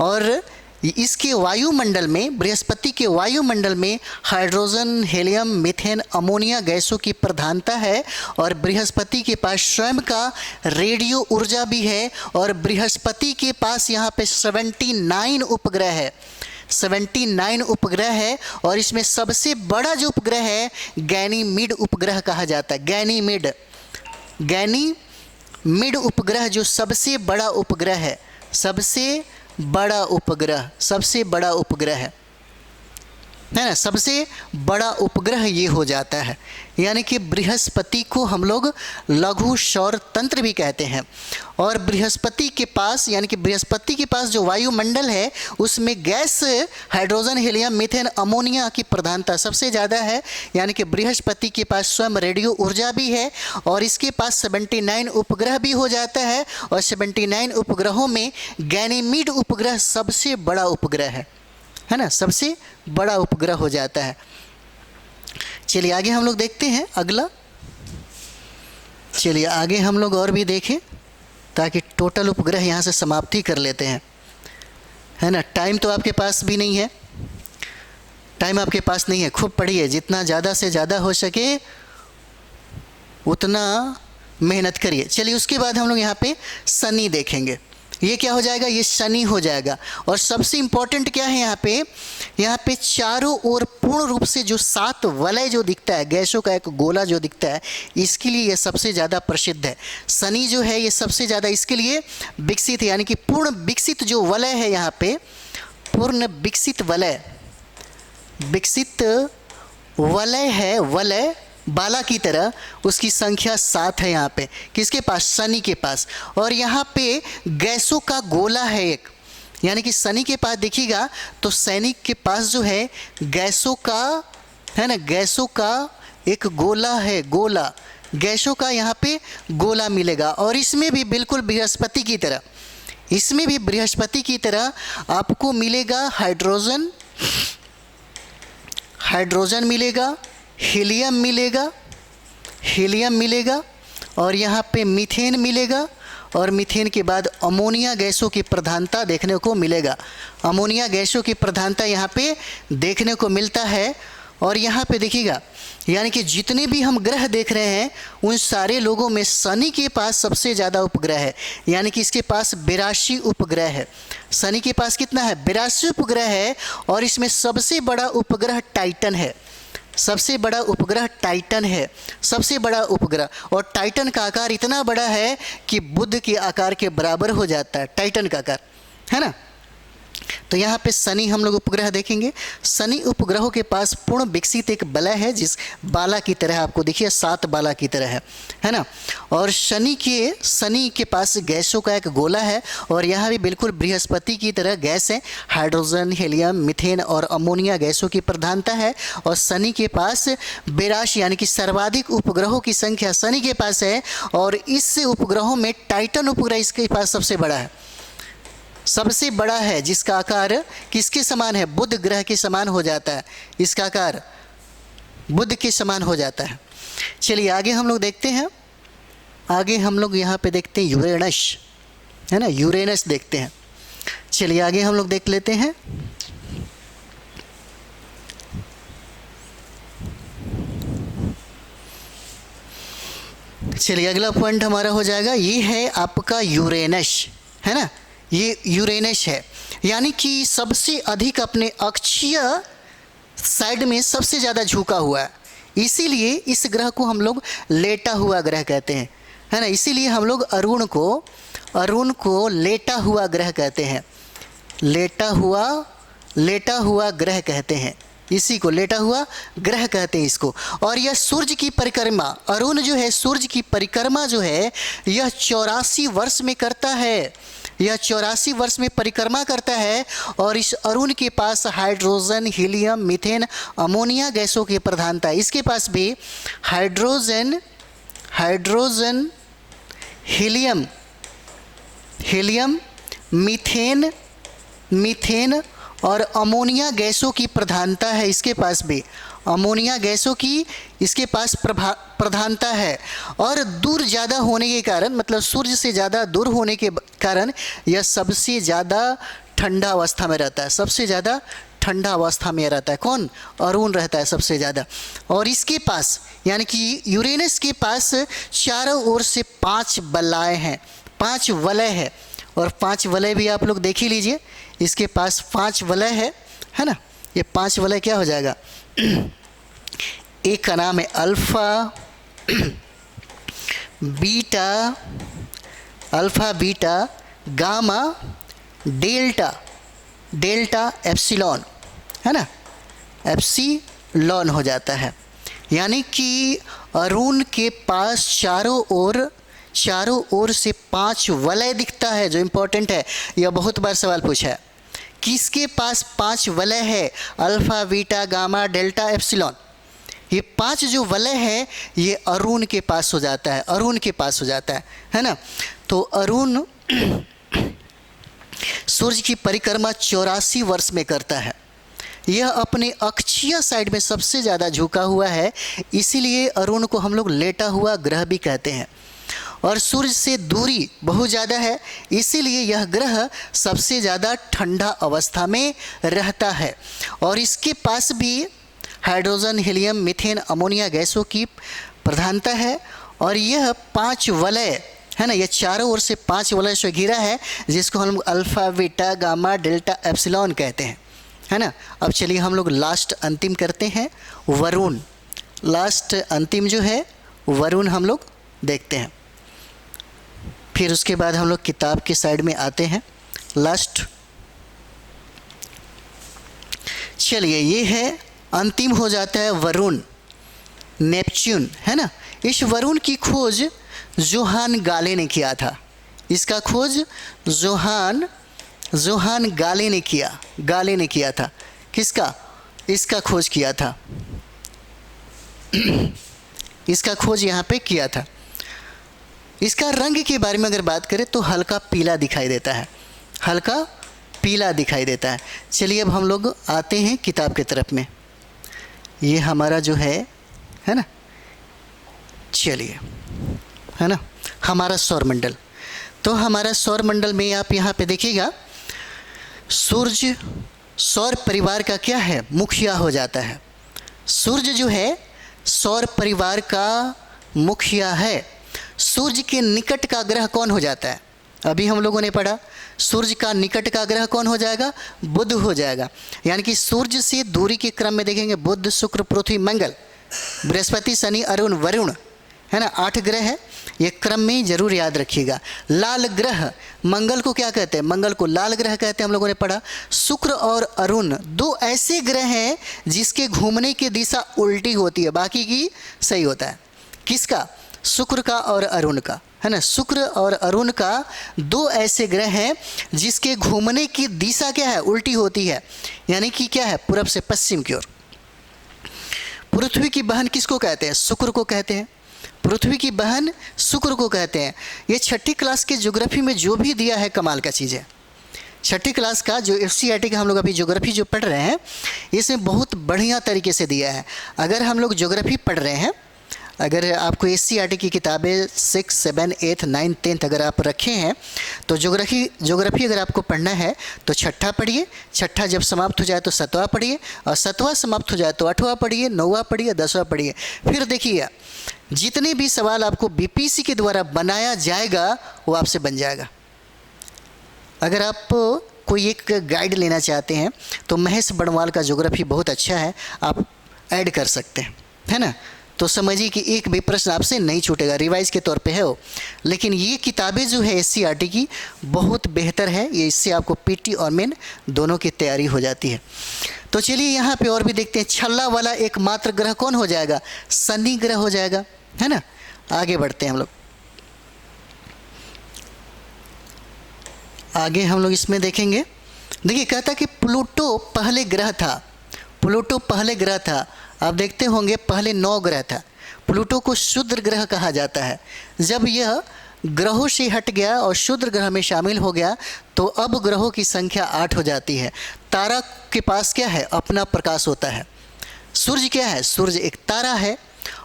और इसके वायुमंडल में, बृहस्पति के वायुमंडल में हाइड्रोजन, हीलियम, मीथेन, अमोनिया गैसों की प्रधानता है। और बृहस्पति के पास स्वयं का रेडियो ऊर्जा भी है। और बृहस्पति के पास यहाँ पे 79 उपग्रह है, 79 उपग्रह है। और इसमें सबसे बड़ा जो उपग्रह है गैनीमीड उपग्रह कहा जाता है। गैनीमीड उपग्रह जो सबसे बड़ा उपग्रह है, सबसे बड़ा उपग्रह है ना, सबसे बड़ा उपग्रह ये हो जाता है। यानी कि बृहस्पति को हम लोग लघु सौर तंत्र भी कहते हैं। और बृहस्पति के पास, यानी कि बृहस्पति के पास जो वायुमंडल है उसमें gas hydrogen, helium, methane, ammonia की प्रधानता सबसे ज़्यादा है। यानी कि बृहस्पति के पास स्वयं रेडियो ऊर्जा भी है और इसके पास 79 उपग्रह भी हो जाता है। और 79 उपग्रहों में गैनीमीड उपग्रह सबसे बड़ा उपग्रह है ना, सबसे बड़ा उपग्रह हो जाता है। चलिए आगे हम लोग देखते हैं अगला। चलिए आगे हम लोग और भी देखें ताकि टोटल उपग्रह यहाँ से समाप्ति कर लेते हैं, है ना। टाइम तो आपके पास भी नहीं है, टाइम आपके पास नहीं है। खूब पढ़िए, जितना ज़्यादा से ज़्यादा हो सके उतना मेहनत करिए। चलिए उसके बाद हम लोग यहाँ पे शनि देखेंगे। ये क्या हो जाएगा? ये शनि हो जाएगा। और सबसे इम्पोर्टेंट क्या है यहाँ पे चारों ओर पूर्ण रूप से जो 7 वलय जो दिखता है, गैसों का एक गोला जो दिखता है, इसके लिए ये सबसे ज़्यादा प्रसिद्ध है। शनि जो है ये सबसे ज़्यादा इसके लिए विकसित है, यानी कि पूर्ण विकसित जो वलय है यहाँ पे, पूर्ण विकसित वलय है, वलय बाला की तरह, उसकी संख्या 7 है यहाँ पे। किसके पास? शनि के पास। और यहाँ पे गैसों का गोला है एक, यानी कि शनि के पास देखिएगा तो सैनिक के पास जो है गैसों का, है ना, गैसों का एक गोला है, गोला, गैसों का यहाँ पे गोला मिलेगा। और इसमें भी बिल्कुल बृहस्पति की तरह, इसमें भी बृहस्पति की तरह आपको मिलेगा हाइड्रोजन मिलेगा, हीलियम मिलेगा और यहाँ पे मीथेन मिलेगा। और मीथेन के बाद अमोनिया गैसों की प्रधानता देखने को मिलेगा, अमोनिया गैसों की प्रधानता यहाँ पे देखने को मिलता है। और यहाँ पे देखिएगा, यानी कि जितने भी हम ग्रह देख रहे हैं उन सारे लोगों में शनि के पास सबसे ज़्यादा उपग्रह है, यानी कि इसके पास 82 उपग्रह है। शनि के पास कितना है? 82 उपग्रह है। और इसमें सबसे बड़ा उपग्रह टाइटन है, सबसे बड़ा उपग्रह टाइटन है, सबसे बड़ा उपग्रह। और टाइटन का आकार इतना बड़ा है कि बुध के आकार के बराबर हो जाता है टाइटन का आकार, है ना। तो यहाँ पे शनि हम लोग उपग्रह देखेंगे। शनि उपग्रहों के पास पूर्ण विकसित एक वलय है, जिस बाला की तरह आपको देखिए 7 बाला की तरह है ना। और शनि के पास गैसों का एक गोला है। और यहाँ भी बिल्कुल बृहस्पति की तरह गैस है, हाइड्रोजन, हीलियम, मीथेन और अमोनिया गैसों की प्रधानता है। और शनि के पास 82 यानी कि सर्वाधिक उपग्रहों की संख्या शनि के पास है। और इस उपग्रहों में टाइटन उपग्रह इसके पास सबसे बड़ा है, सबसे बड़ा है, जिसका आकार किसके समान है? बुध ग्रह के समान हो जाता है, इसका आकार बुध के समान हो जाता है। चलिए आगे हम लोग देखते हैं। आगे हम लोग यहाँ पे देखते हैं यूरेनस, है ना, यूरेनस देखते हैं। चलिए आगे हम लोग देख लेते हैं। चलिए अगला पॉइंट हमारा हो जाएगा, ये है आपका यूरेनस, है ना। ये यूरेनस है, यानी कि सबसे अधिक अपने अक्षीय साइड में सबसे ज़्यादा झुका हुआ है, इसीलिए इस ग्रह को हम लोग लेटा हुआ ग्रह कहते हैं, है ना। इसीलिए हम लोग अरुण को लेटा हुआ ग्रह कहते हैं, लेटा हुआ ग्रह कहते हैं, इसी को लेटा हुआ ग्रह कहते हैं इसको। और यह सूर्य की परिक्रमा, अरुण जो है सूर्य की परिक्रमा जो है यह 84 वर्ष में करता है, यह 84 वर्ष में परिक्रमा करता है। और इस अरुण के पास हाइड्रोजन, हीलियम, मीथेन, अमोनिया गैसों की प्रधानता है। इसके पास भी hydrogen, helium helium, methane, methane और अमोनिया गैसों की प्रधानता है इसके पास भी। अमोनिया गैसों की इसके पास प्रधानता है। और दूर ज़्यादा होने के कारण, मतलब सूर्य से ज़्यादा दूर होने के कारण यह सबसे ज़्यादा ठंडा अवस्था में रहता है। सबसे ज़्यादा ठंडा अवस्था में रहता है कौन? अरुण रहता है सबसे ज़्यादा। और इसके पास यानी कि यूरेनस के पास चारों ओर से 5 बलाएँ हैं, 5 वलय है। और 5 वलय भी आप लोग देख ही लीजिए, इसके पास 5 वलय है ना। ये 5 वलय क्या हो जाएगा? एक का नाम है alpha, beta, alpha beta, gamma, delta, delta epsilon, है ना, एप्सिलॉन हो जाता है। यानी कि अरुण के पास चारों ओर से 5 वलय दिखता है, जो इम्पोर्टेंट है। यह बहुत बार सवाल पूछा है, किसके पास 5 वलय है? Alpha, beta, gamma, delta, epsilon. ये 5 जो वलय है ये अरुण के पास हो जाता है, अरुण के पास हो जाता है ना। तो अरुण सूर्य की परिक्रमा 84 वर्ष में करता है। यह अपने अक्षीय साइड में सबसे ज़्यादा झुका हुआ है, इसीलिए अरुण को हम लोग लेटा हुआ ग्रह भी कहते हैं। और सूर्य से दूरी बहुत ज़्यादा है, इसीलिए यह ग्रह सबसे ज़्यादा ठंडा अवस्था में रहता है। और इसके पास भी हाइड्रोजन, हीलियम, मीथेन, अमोनिया गैसों की प्रधानता है। और यह 5 वलय है ना, यह चारों ओर से 5 वलय से घिरा है, जिसको हम लोग alpha, beta, gamma, delta, epsilon कहते हैं, है ना। अब चलिए हम लोग लास्ट अंतिम करते हैं, वरुण। लास्ट अंतिम जो है वरुण हम लोग देखते हैं, फिर उसके बाद हम लोग किताब के साइड में आते हैं। लास्ट, चलिए ये है अंतिम हो जाता है वरुण, नेपच्यून, है ना। इस वरुण की खोज जोहान गाले ने किया था। इसका खोज जोहान गाले ने किया था। किसका? इसका खोज किया था, इसका खोज यहाँ पे किया था। इसका रंग के बारे में अगर बात करें तो हल्का पीला दिखाई देता है, हल्का पीला दिखाई देता है। चलिए अब हम लोग आते हैं किताब की तरफ में। ये हमारा जो है ना, चलिए, है ना, हमारा सौरमंडल। तो हमारा सौरमंडल में आप यहाँ पे देखिएगा, सूर्य सौर परिवार का क्या है? मुखिया हो जाता है। सूर्य जो है सौर परिवार का मुखिया है। सूर्य के निकट का ग्रह कौन हो जाता है? अभी हम लोगों ने पढ़ा, सूर्य का निकट का ग्रह कौन हो जाएगा? बुध हो जाएगा। यानी कि सूर्य से दूरी के क्रम में देखेंगे बुध, शुक्र, पृथ्वी, मंगल, बृहस्पति, शनि, अरुण, वरुण, है ना, 8 ग्रह है। ये क्रम में जरूर याद रखिएगा। लाल ग्रह, मंगल को क्या कहते हैं? मंगल को लाल ग्रह कहते हैं, हम लोगों ने पढ़ा। शुक्र और अरुण 2 ऐसे ग्रह हैं जिसके घूमने की दिशा उल्टी होती है, बाकी की सही होता है। किसका? शुक्र का और अरुण का, है ना। शुक्र और अरुण का 2 ऐसे ग्रह हैं जिसके घूमने की दिशा क्या है? उल्टी होती है, यानी कि क्या है? पूरब से पश्चिम की ओर। पृथ्वी की बहन किसको कहते हैं? शुक्र को कहते हैं। पृथ्वी की बहन शुक्र को कहते हैं। ये 6ठी क्लास के ज्योग्राफी में जो भी दिया है कमाल का चीज़ है। 6ठी क्लास का जो FCERT का हम लोग अभी ज्योग्राफी जो पढ़ रहे हैं, इसमें बहुत बढ़िया तरीके से दिया है। अगर हम लोग ज्योग्राफी पढ़ रहे हैं, अगर आपको SCERT की किताबें 6, 7, 8, 9, 10 अगर आप रखे हैं, तो ज्योग्राफी अगर आपको पढ़ना है तो 6ठा पढ़िए, 6ठा जब समाप्त हो जाए तो 7वां पढ़िए, और 7वां समाप्त हो जाए तो 8वां पढ़िए, 9वां पढ़िए, 10वां पढ़िए। फिर देखिए जितने भी सवाल आपको BPSC के द्वारा बनाया जाएगा वो आपसे बन जाएगा। अगर आप कोई एक गाइड लेना चाहते हैं तो महेश बड़वाल का ज्योग्राफी बहुत अच्छा है, आप ऐड कर सकते हैं, है ना। तो समझिए कि एक भी प्रश्न आपसे नहीं छूटेगा, रिवाइज के तौर पे है वो। लेकिन ये किताबें जो है SCERT की बहुत बेहतर है, ये इससे आपको PT और मेन दोनों की तैयारी हो जाती है। तो चलिए यहाँ पे और भी देखते हैं। छल्ला वाला एकमात्र ग्रह कौन हो जाएगा? शनि ग्रह हो जाएगा, है ना। आगे बढ़ते हैं हम लोग। आगे हम लोग इसमें देखेंगे, देखिए कहता कि प्लूटो पहले ग्रह था। प्लूटो पहले ग्रह था। आप देखते होंगे पहले 9 ग्रह था। प्लूटो को क्षुद्र ग्रह कहा जाता है। जब यह ग्रहों से हट गया और शुद्र ग्रह में शामिल हो गया तो अब ग्रहों की संख्या 8 हो जाती है। तारा के पास क्या है? अपना प्रकाश होता है। सूर्य क्या है? सूर्य एक तारा है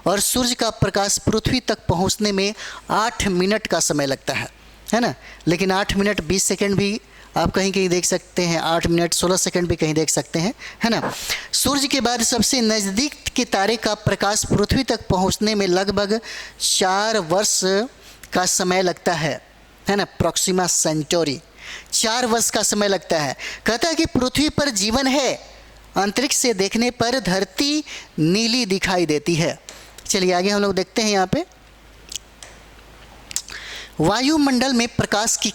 और सूर्य का प्रकाश पृथ्वी तक पहुंचने में 8 मिनट का समय लगता है ना। लेकिन 8 मिनट 20 सेकंड भी आप कहीं कहीं देख सकते हैं, 8 मिनट 16 सेकंड भी कहीं देख सकते हैं, है ना। सूर्य के बाद सबसे नज़दीक के तारे का प्रकाश पृथ्वी तक पहुंचने में लगभग 4 वर्ष का समय लगता है ना। प्रॉक्सिमा सेंचुरी, 4 वर्ष का समय लगता है। कहता है कि पृथ्वी पर जीवन है, अंतरिक्ष से देखने पर धरती नीली दिखाई देती है। चलिए आगे हम लोग देखते हैं। यहाँ पे वायुमंडल में प्रकाश की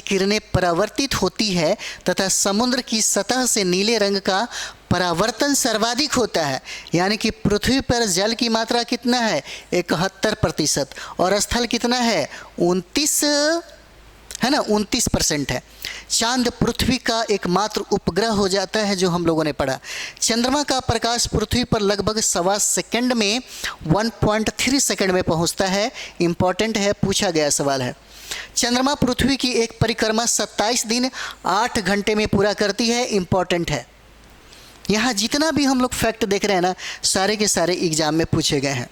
किरणें परावर्तित होती है तथा समुद्र की सतह से नीले रंग का परावर्तन सर्वाधिक होता है। यानी कि पृथ्वी पर जल की मात्रा कितना है? 71% और स्थल कितना है? 29% है। चांद पृथ्वी का एकमात्र उपग्रह हो जाता है, जो हम लोगों ने पढ़ा। चंद्रमा का प्रकाश पृथ्वी पर लगभग 1.25 सेकंड में 1.3 सेकंड में पहुंचता है। इंपॉर्टेंट है, पूछा गया सवाल है। चंद्रमा पृथ्वी की एक परिक्रमा 27 दिन 8 घंटे में पूरा करती है। इंपॉर्टेंट है। यहाँ जितना भी हम लोग फैक्ट देख रहे हैं ना, सारे के सारे एग्जाम में पूछे गए हैं।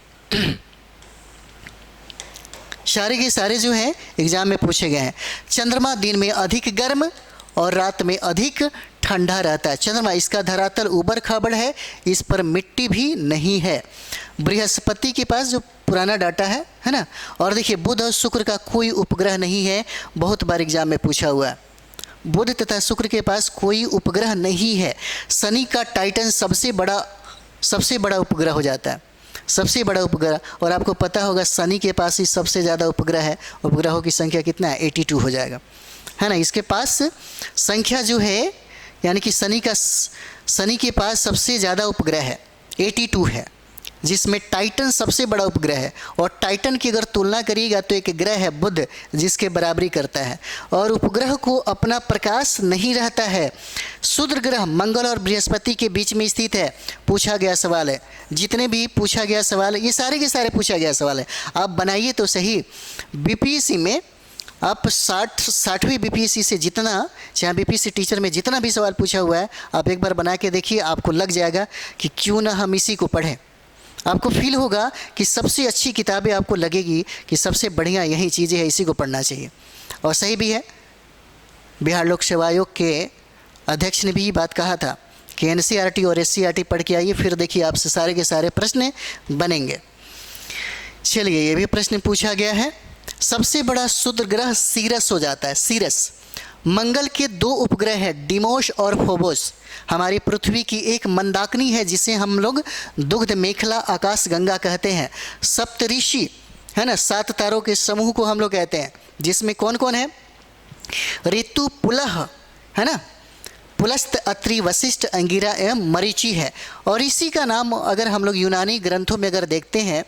सारे के सारे जो हैं एग्जाम में पूछे गए हैं। चंद्रमा दिन में अधिक गर्म और रात में अधिक ठंडा रहता है। चंद्रमा, इसका धरातल ऊबड़ खाबड़ है, इस पर मिट्टी भी नहीं है। बृहस्पति के पास जो पुराना डाटा है ना। और देखिए बुध और शुक्र का कोई उपग्रह नहीं है, बहुत बार एग्जाम में पूछा हुआ है। बुध तथा शुक्र के पास कोई उपग्रह नहीं है। शनि का टाइटन सबसे बड़ा उपग्रह हो जाता है, सबसे बड़ा उपग्रह। और आपको पता होगा शनि के पास ही सबसे ज़्यादा उपग्रह है। उपग्रहों की संख्या कितना है? 82 हो जाएगा, है ना। इसके पास संख्या जो है, यानी कि शनि के पास सबसे ज़्यादा उपग्रह है, 82 है, जिसमें टाइटन सबसे बड़ा उपग्रह है। और टाइटन की अगर तुलना करिएगा तो एक ग्रह है बुध, जिसके बराबरी करता है। और उपग्रह को अपना प्रकाश नहीं रहता है। क्षुद्र ग्रह मंगल और बृहस्पति के बीच में स्थित है। पूछा गया सवाल है, जितने भी पूछा गया सवाल है ये सारे के सारे पूछा गया सवाल है। आप बनाइए तो सही। बीपीएससी में आप 60वीं बीपीएससी से जितना, चाहे बीपीएससी टीचर में जितना भी सवाल पूछा हुआ है, आप एक बार बना के देखिए, आपको लग जाएगा कि क्यों ना हम इसी को पढ़ें। आपको फील होगा कि सबसे अच्छी किताबें आपको लगेगी कि सबसे बढ़िया यही चीज़ें हैं, इसी को पढ़ना चाहिए। और सही भी है। बिहार लोक सेवा आयोग के अध्यक्ष ने भी ये बात कहा था कि एनसीईआरटी और एससीईआरटी पढ़ के आइए, फिर देखिए आपसे सारे के सारे प्रश्न बनेंगे। चलिए, ये भी प्रश्न पूछा गया है। सबसे बड़ा क्षुद्र ग्रह सीरस हो जाता है। सीरस मंगल के 2 उपग्रह हैं, डिमोस और फोबोस। हमारी पृथ्वी की एक मंदाकिनी है, जिसे हम लोग दुग्ध मेखला आकाश गंगा कहते हैं। सप्तऋषि है ना, 7 तारों के समूह को हम लोग कहते हैं, जिसमें कौन कौन है? ऋतु, पुलह है ना, पुलस्त, अत्रि, वशिष्ठ, अंगिरा एवं मरीचि है। और इसी का नाम अगर हम लोग यूनानी ग्रंथों में अगर देखते हैं,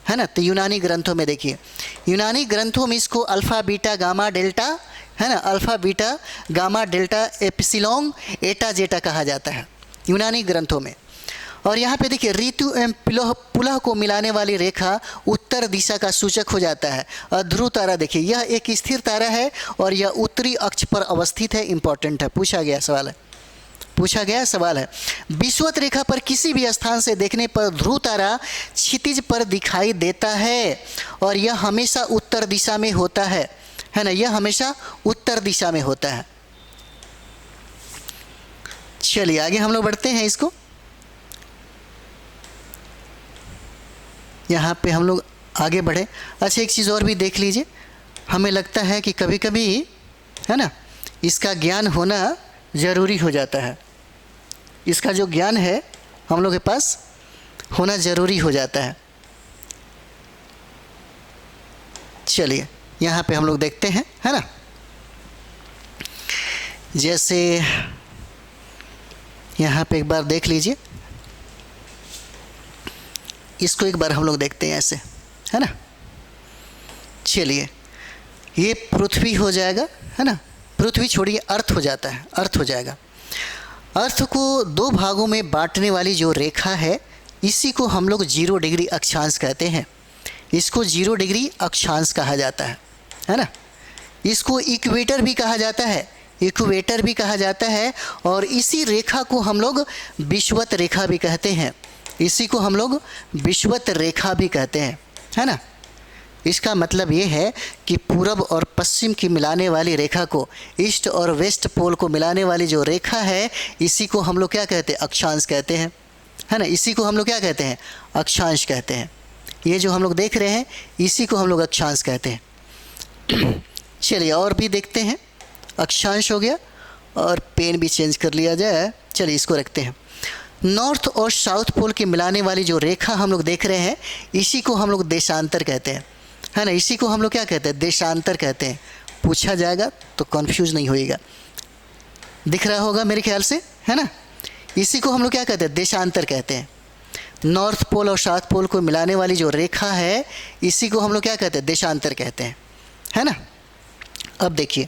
है ना, तो यूनानी ग्रंथों में देखिए, यूनानी ग्रंथों में इसको अल्फ़ा बीटा गामा डेल्टा, है ना, alpha beta gamma delta epsilon एटा जेटा कहा जाता है यूनानी ग्रंथों में। और यहाँ पे देखिए ऋतु एवं पुलह को मिलाने वाली रेखा उत्तर दिशा का सूचक हो जाता है। और ध्रुव तारा देखिए, यह एक स्थिर तारा है और यह उत्तरी अक्ष पर अवस्थित है। इंपॉर्टेंट है, पूछा गया सवाल है। विषुवत रेखा पर किसी भी स्थान से देखने पर ध्रुव तारा क्षितिज पर दिखाई देता है और यह हमेशा उत्तर दिशा में होता है ना, यह हमेशा उत्तर दिशा में होता है। चलिए आगे हम लोग बढ़ते हैं इसको। यहाँ पे हम लोग आगे बढ़े। अच्छा, एक चीज़ और भी देख लीजिए। हमें लगता है कि कभी कभी, है ना, इसका ज्ञान होना ज़रूरी हो जाता है। इसका जो ज्ञान है हम लोग के पास होना ज़रूरी हो जाता है। चलिए यहाँ पे हम लोग देखते हैं, है ना। जैसे यहाँ पे एक बार देख लीजिए, इसको एक बार हम लोग देखते हैं ऐसे, है ना। चलिए, ये पृथ्वी हो जाएगा, है ना। पृथ्वी छोड़िए, अर्थ हो जाता है, अर्थ हो जाएगा। अर्थ को 2 भागों में बांटने वाली जो रेखा है, इसी को हम लोग 0 डिग्री अक्षांश कहते हैं। इसको 0 डिग्री अक्षांश कहा जाता है ना। इसको इक्वेटर भी कहा जाता है, इक्वेटर भी कहा जाता है। और इसी रेखा को हम लोग विषुवत रेखा भी कहते हैं, इसी को हम लोग विषुवत रेखा भी कहते हैं, है ना। इसका मतलब ये है कि पूरब और पश्चिम की मिलाने वाली रेखा को, ईस्ट और वेस्ट पोल को मिलाने वाली जो रेखा है, इसी को हम लोग क्या कहते हैं, अक्षांश कहते हैं, है ना। इसी को हम लोग क्या कहते हैं, अक्षांश कहते हैं। ये जो हम लोग देख रहे हैं इसी को हम लोग अक्षांश कहते हैं। चलिए और भी देखते हैं। अक्षांश हो गया और पेन भी चेंज कर लिया जाए। चलिए इसको रखते हैं। नॉर्थ और साउथ पोल के मिलाने वाली जो रेखा हम लोग देख रहे हैं, इसी को हम लोग देशांतर कहते हैं, है ना। इसी को हम लोग क्या कहते हैं, देशांतर कहते हैं। पूछा जाएगा तो कंफ्यूज नहीं होएगा, दिख रहा होगा मेरे ख्याल से, है ना। इसी को हम लोग क्या कहते हैं, देशांतर कहते हैं। नॉर्थ पोल और साउथ पोल को मिलाने वाली जो रेखा है, इसी को हम लोग क्या कहते हैं, देशांतर कहते हैं, है ना। अब देखिए,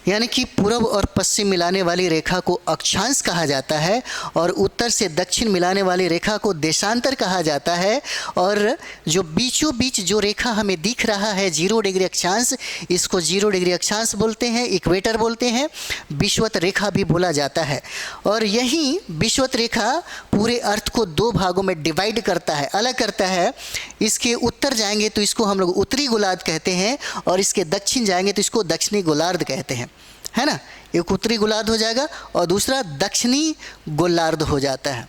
यानी कि पूर्व और पश्चिम मिलाने वाली रेखा को अक्षांश कहा जाता है और उत्तर से दक्षिण मिलाने वाली रेखा को देशांतर कहा जाता है। और जो बीचों बीच जो रेखा हमें दिख रहा है 0 डिग्री अक्षांश, इसको 0 डिग्री अक्षांश बोलते हैं, इक्वेटर बोलते हैं, विषुवत रेखा भी बोला जाता है। और यही विषुवत रेखा पूरे अर्थ को 2 भागों में डिवाइड करता है, अलग करता है। इसके उत्तर जाएंगे तो इसको हम लोग उत्तरी गोलार्ध कहते हैं, और इसके दक्षिण जाएंगे तो इसको दक्षिणी गोलार्ध कहते हैं, है ना। एक उत्तरी गोलार्ध हो जाएगा और दूसरा दक्षिणी गोलार्ध हो जाता है,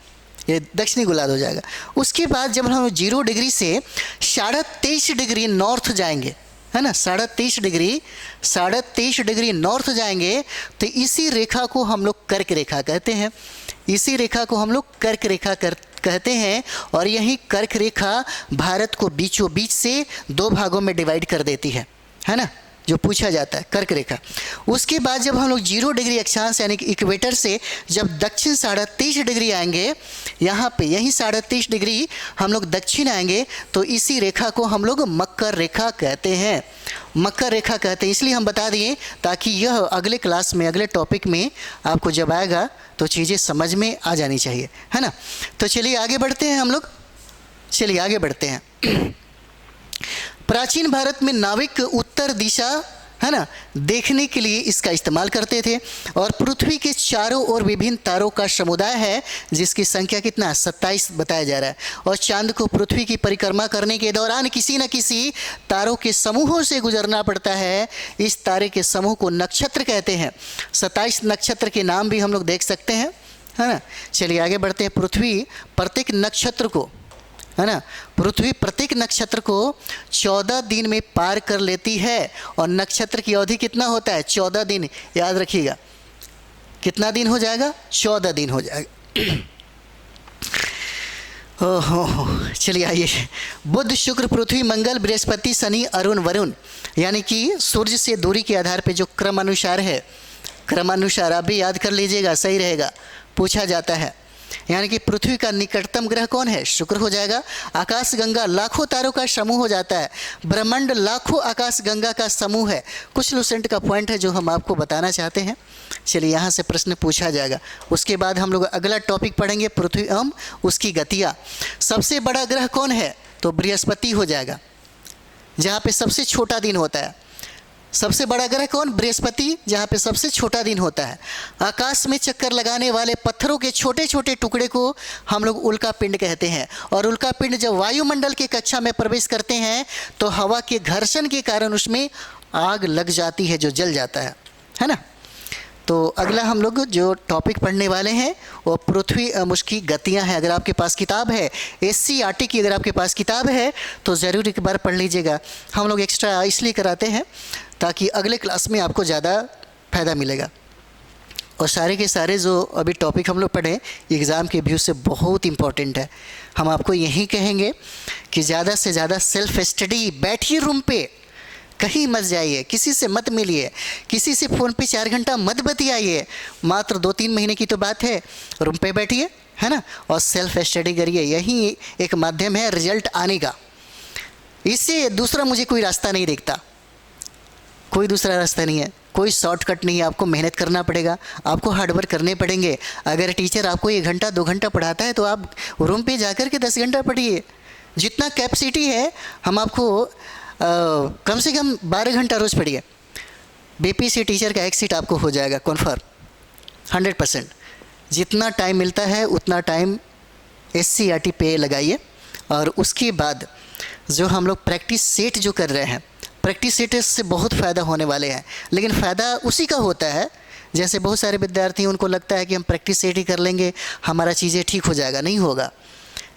ये दक्षिणी गोलार्ध हो जाएगा। उसके बाद जब हम 0 डिग्री से 23.5 डिग्री नॉर्थ जाएंगे, है ना, 23.5 डिग्री नॉर्थ जाएंगे तो इसी रेखा को हम लोग कर्क रेखा कहते हैं, इसी रेखा को हम लोग कर्क रेखा कहते हैं। और यही कर्क रेखा भारत को बीचों बीच से 2 भागों में डिवाइड कर देती है ना, जो पूछा जाता है कर्क रेखा। उसके बाद जब हम लोग 0 डिग्री अक्षांश यानी कि इक्वेटर से जब दक्षिण 23.5 डिग्री आएंगे, यहाँ पे यही 23.5 डिग्री हम लोग दक्षिण आएंगे तो इसी रेखा को हम लोग मकर रेखा कहते हैं, मकर रेखा कहते हैं। इसलिए हम बता दिए ताकि यह अगले क्लास में, अगले टॉपिक में आपको जब आएगा तो चीज़ें समझ में आ जानी चाहिए, है ना। तो चलिए आगे बढ़ते हैं हम लोग, चलिए आगे बढ़ते हैं। प्राचीन भारत में नाविक उत्तर दिशा, है ना, देखने के लिए इसका इस्तेमाल करते थे। और पृथ्वी के चारों ओर विभिन्न तारों का समुदाय है जिसकी संख्या कितना, 27 बताया जा रहा है। और चांद को पृथ्वी की परिक्रमा करने के दौरान किसी न किसी तारों के समूहों से गुजरना पड़ता है। इस तारे के समूह को नक्षत्र कहते हैं। 27 नक्षत्र के नाम भी हम लोग देख सकते हैं, है ना। चलिए आगे बढ़ते हैं। पृथ्वी प्रत्येक नक्षत्र को, है ना, पृथ्वी प्रत्येक नक्षत्र को 14 दिन में पार कर लेती है। और नक्षत्र की अवधि कितना होता है, 14 दिन, याद रखिएगा। कितना दिन हो जाएगा, 14 दिन हो जाएगा। ओहो, चलिए आइए। बुध, शुक्र, पृथ्वी, मंगल, बृहस्पति, शनि, अरुण, वरुण, यानी कि सूर्य से दूरी के आधार पे जो क्रमानुसार है, क्रमानुसार आप भी याद कर लीजिएगा, सही रहेगा, पूछा जाता है। यानी कि पृथ्वी का निकटतम ग्रह कौन है, शुक्र हो जाएगा। आकाशगंगा लाखों तारों का समूह हो जाता है। ब्रह्मांड लाखों आकाशगंगा का समूह है। कुछ लूसेंट का पॉइंट है जो हम आपको बताना चाहते हैं। चलिए यहाँ से प्रश्न पूछा जाएगा। उसके बाद हम लोग अगला टॉपिक पढ़ेंगे, पृथ्वी एवं उसकी गतियाँ। सबसे बड़ा ग्रह कौन है, तो बृहस्पति हो जाएगा, जहाँ पे सबसे छोटा दिन होता है। सबसे बड़ा ग्रह कौन, बृहस्पति, जहाँ पे सबसे छोटा दिन होता है। आकाश में चक्कर लगाने वाले पत्थरों के छोटे छोटे टुकड़े को हम लोग उल्का पिंड कहते हैं। और उल्का पिंड जब वायुमंडल के कक्षा में प्रवेश करते हैं तो हवा के घर्षण के कारण उसमें आग लग जाती है, जो जल जाता है ना। तो अगला हम लोग जो टॉपिक पढ़ने वाले हैं वो पृथ्वी उसकी गतियाँ हैं। अगर आपके पास किताब है SCERT की, अगर आपके पास किताब है तो ज़रूर एक बार पढ़ लीजिएगा। हम लोग एक्स्ट्रा इसलिए कराते हैं ताकि अगले क्लास में आपको ज़्यादा फ़ायदा मिलेगा। और सारे के सारे जो अभी टॉपिक हम लोग पढ़ें एग्ज़ाम के व्यू से बहुत इम्पॉर्टेंट है। हम आपको यही कहेंगे कि ज़्यादा से ज़्यादा सेल्फ स्टडी, बैठिए रूम पे, कहीं मत जाइए, किसी से मत मिलिए, किसी से फ़ोन पे 4 घंटा मत बतियाइए। मात्र 2-3 महीने की तो बात है, रूम पे बैठिए, है ना, और सेल्फ स्टडी करिए। यही एक माध्यम है रिजल्ट आने का। इससे दूसरा मुझे कोई रास्ता नहीं दिखता, कोई दूसरा रास्ता नहीं है, कोई शॉर्टकट नहीं है। आपको मेहनत करना पड़ेगा, आपको हार्डवर्क करने पड़ेंगे। अगर टीचर आपको 1 घंटा 2 घंटा पढ़ाता है तो आप रूम पे जाकर के 10 घंटा पढ़िए, जितना कैपेसिटी है हम आपको कम से कम 12 घंटा रोज़ पढ़िए, बीपीसी टीचर का एक सीट आपको हो जाएगा कन्फर्म 100%। जितना टाइम मिलता है उतना टाइम एससीईआरटी पे लगाइए। और उसके बाद जो हम लोग प्रैक्टिस सेट जो कर रहे हैं, प्रैक्टिस सेट से बहुत फ़ायदा होने वाले हैं। लेकिन फ़ायदा उसी का होता है, जैसे बहुत सारे विद्यार्थी उनको लगता है कि हम प्रैक्टिस सेट ही कर लेंगे हमारा चीज़ें ठीक हो जाएगा। नहीं होगा।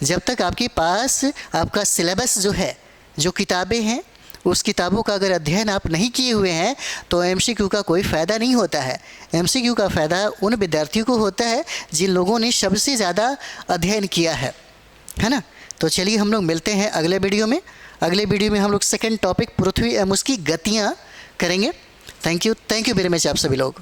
जब तक आपके पास आपका सिलेबस जो है, जो किताबें हैं, उस किताबों का अगर अध्ययन आप नहीं किए हुए हैं तो एमसीक्यू का कोई फ़ायदा नहीं होता है। एमसीक्यू का फ़ायदा उन विद्यार्थियों को होता है जिन लोगों ने सबसे ज़्यादा अध्ययन किया है ना। तो चलिए हम लोग मिलते हैं अगले वीडियो में। अगले वीडियो में हम लोग सेकंड टॉपिक पृथ्वी एवं उसकी गतियाँ करेंगे। थैंक यू वेरी मच आप सभी लोग।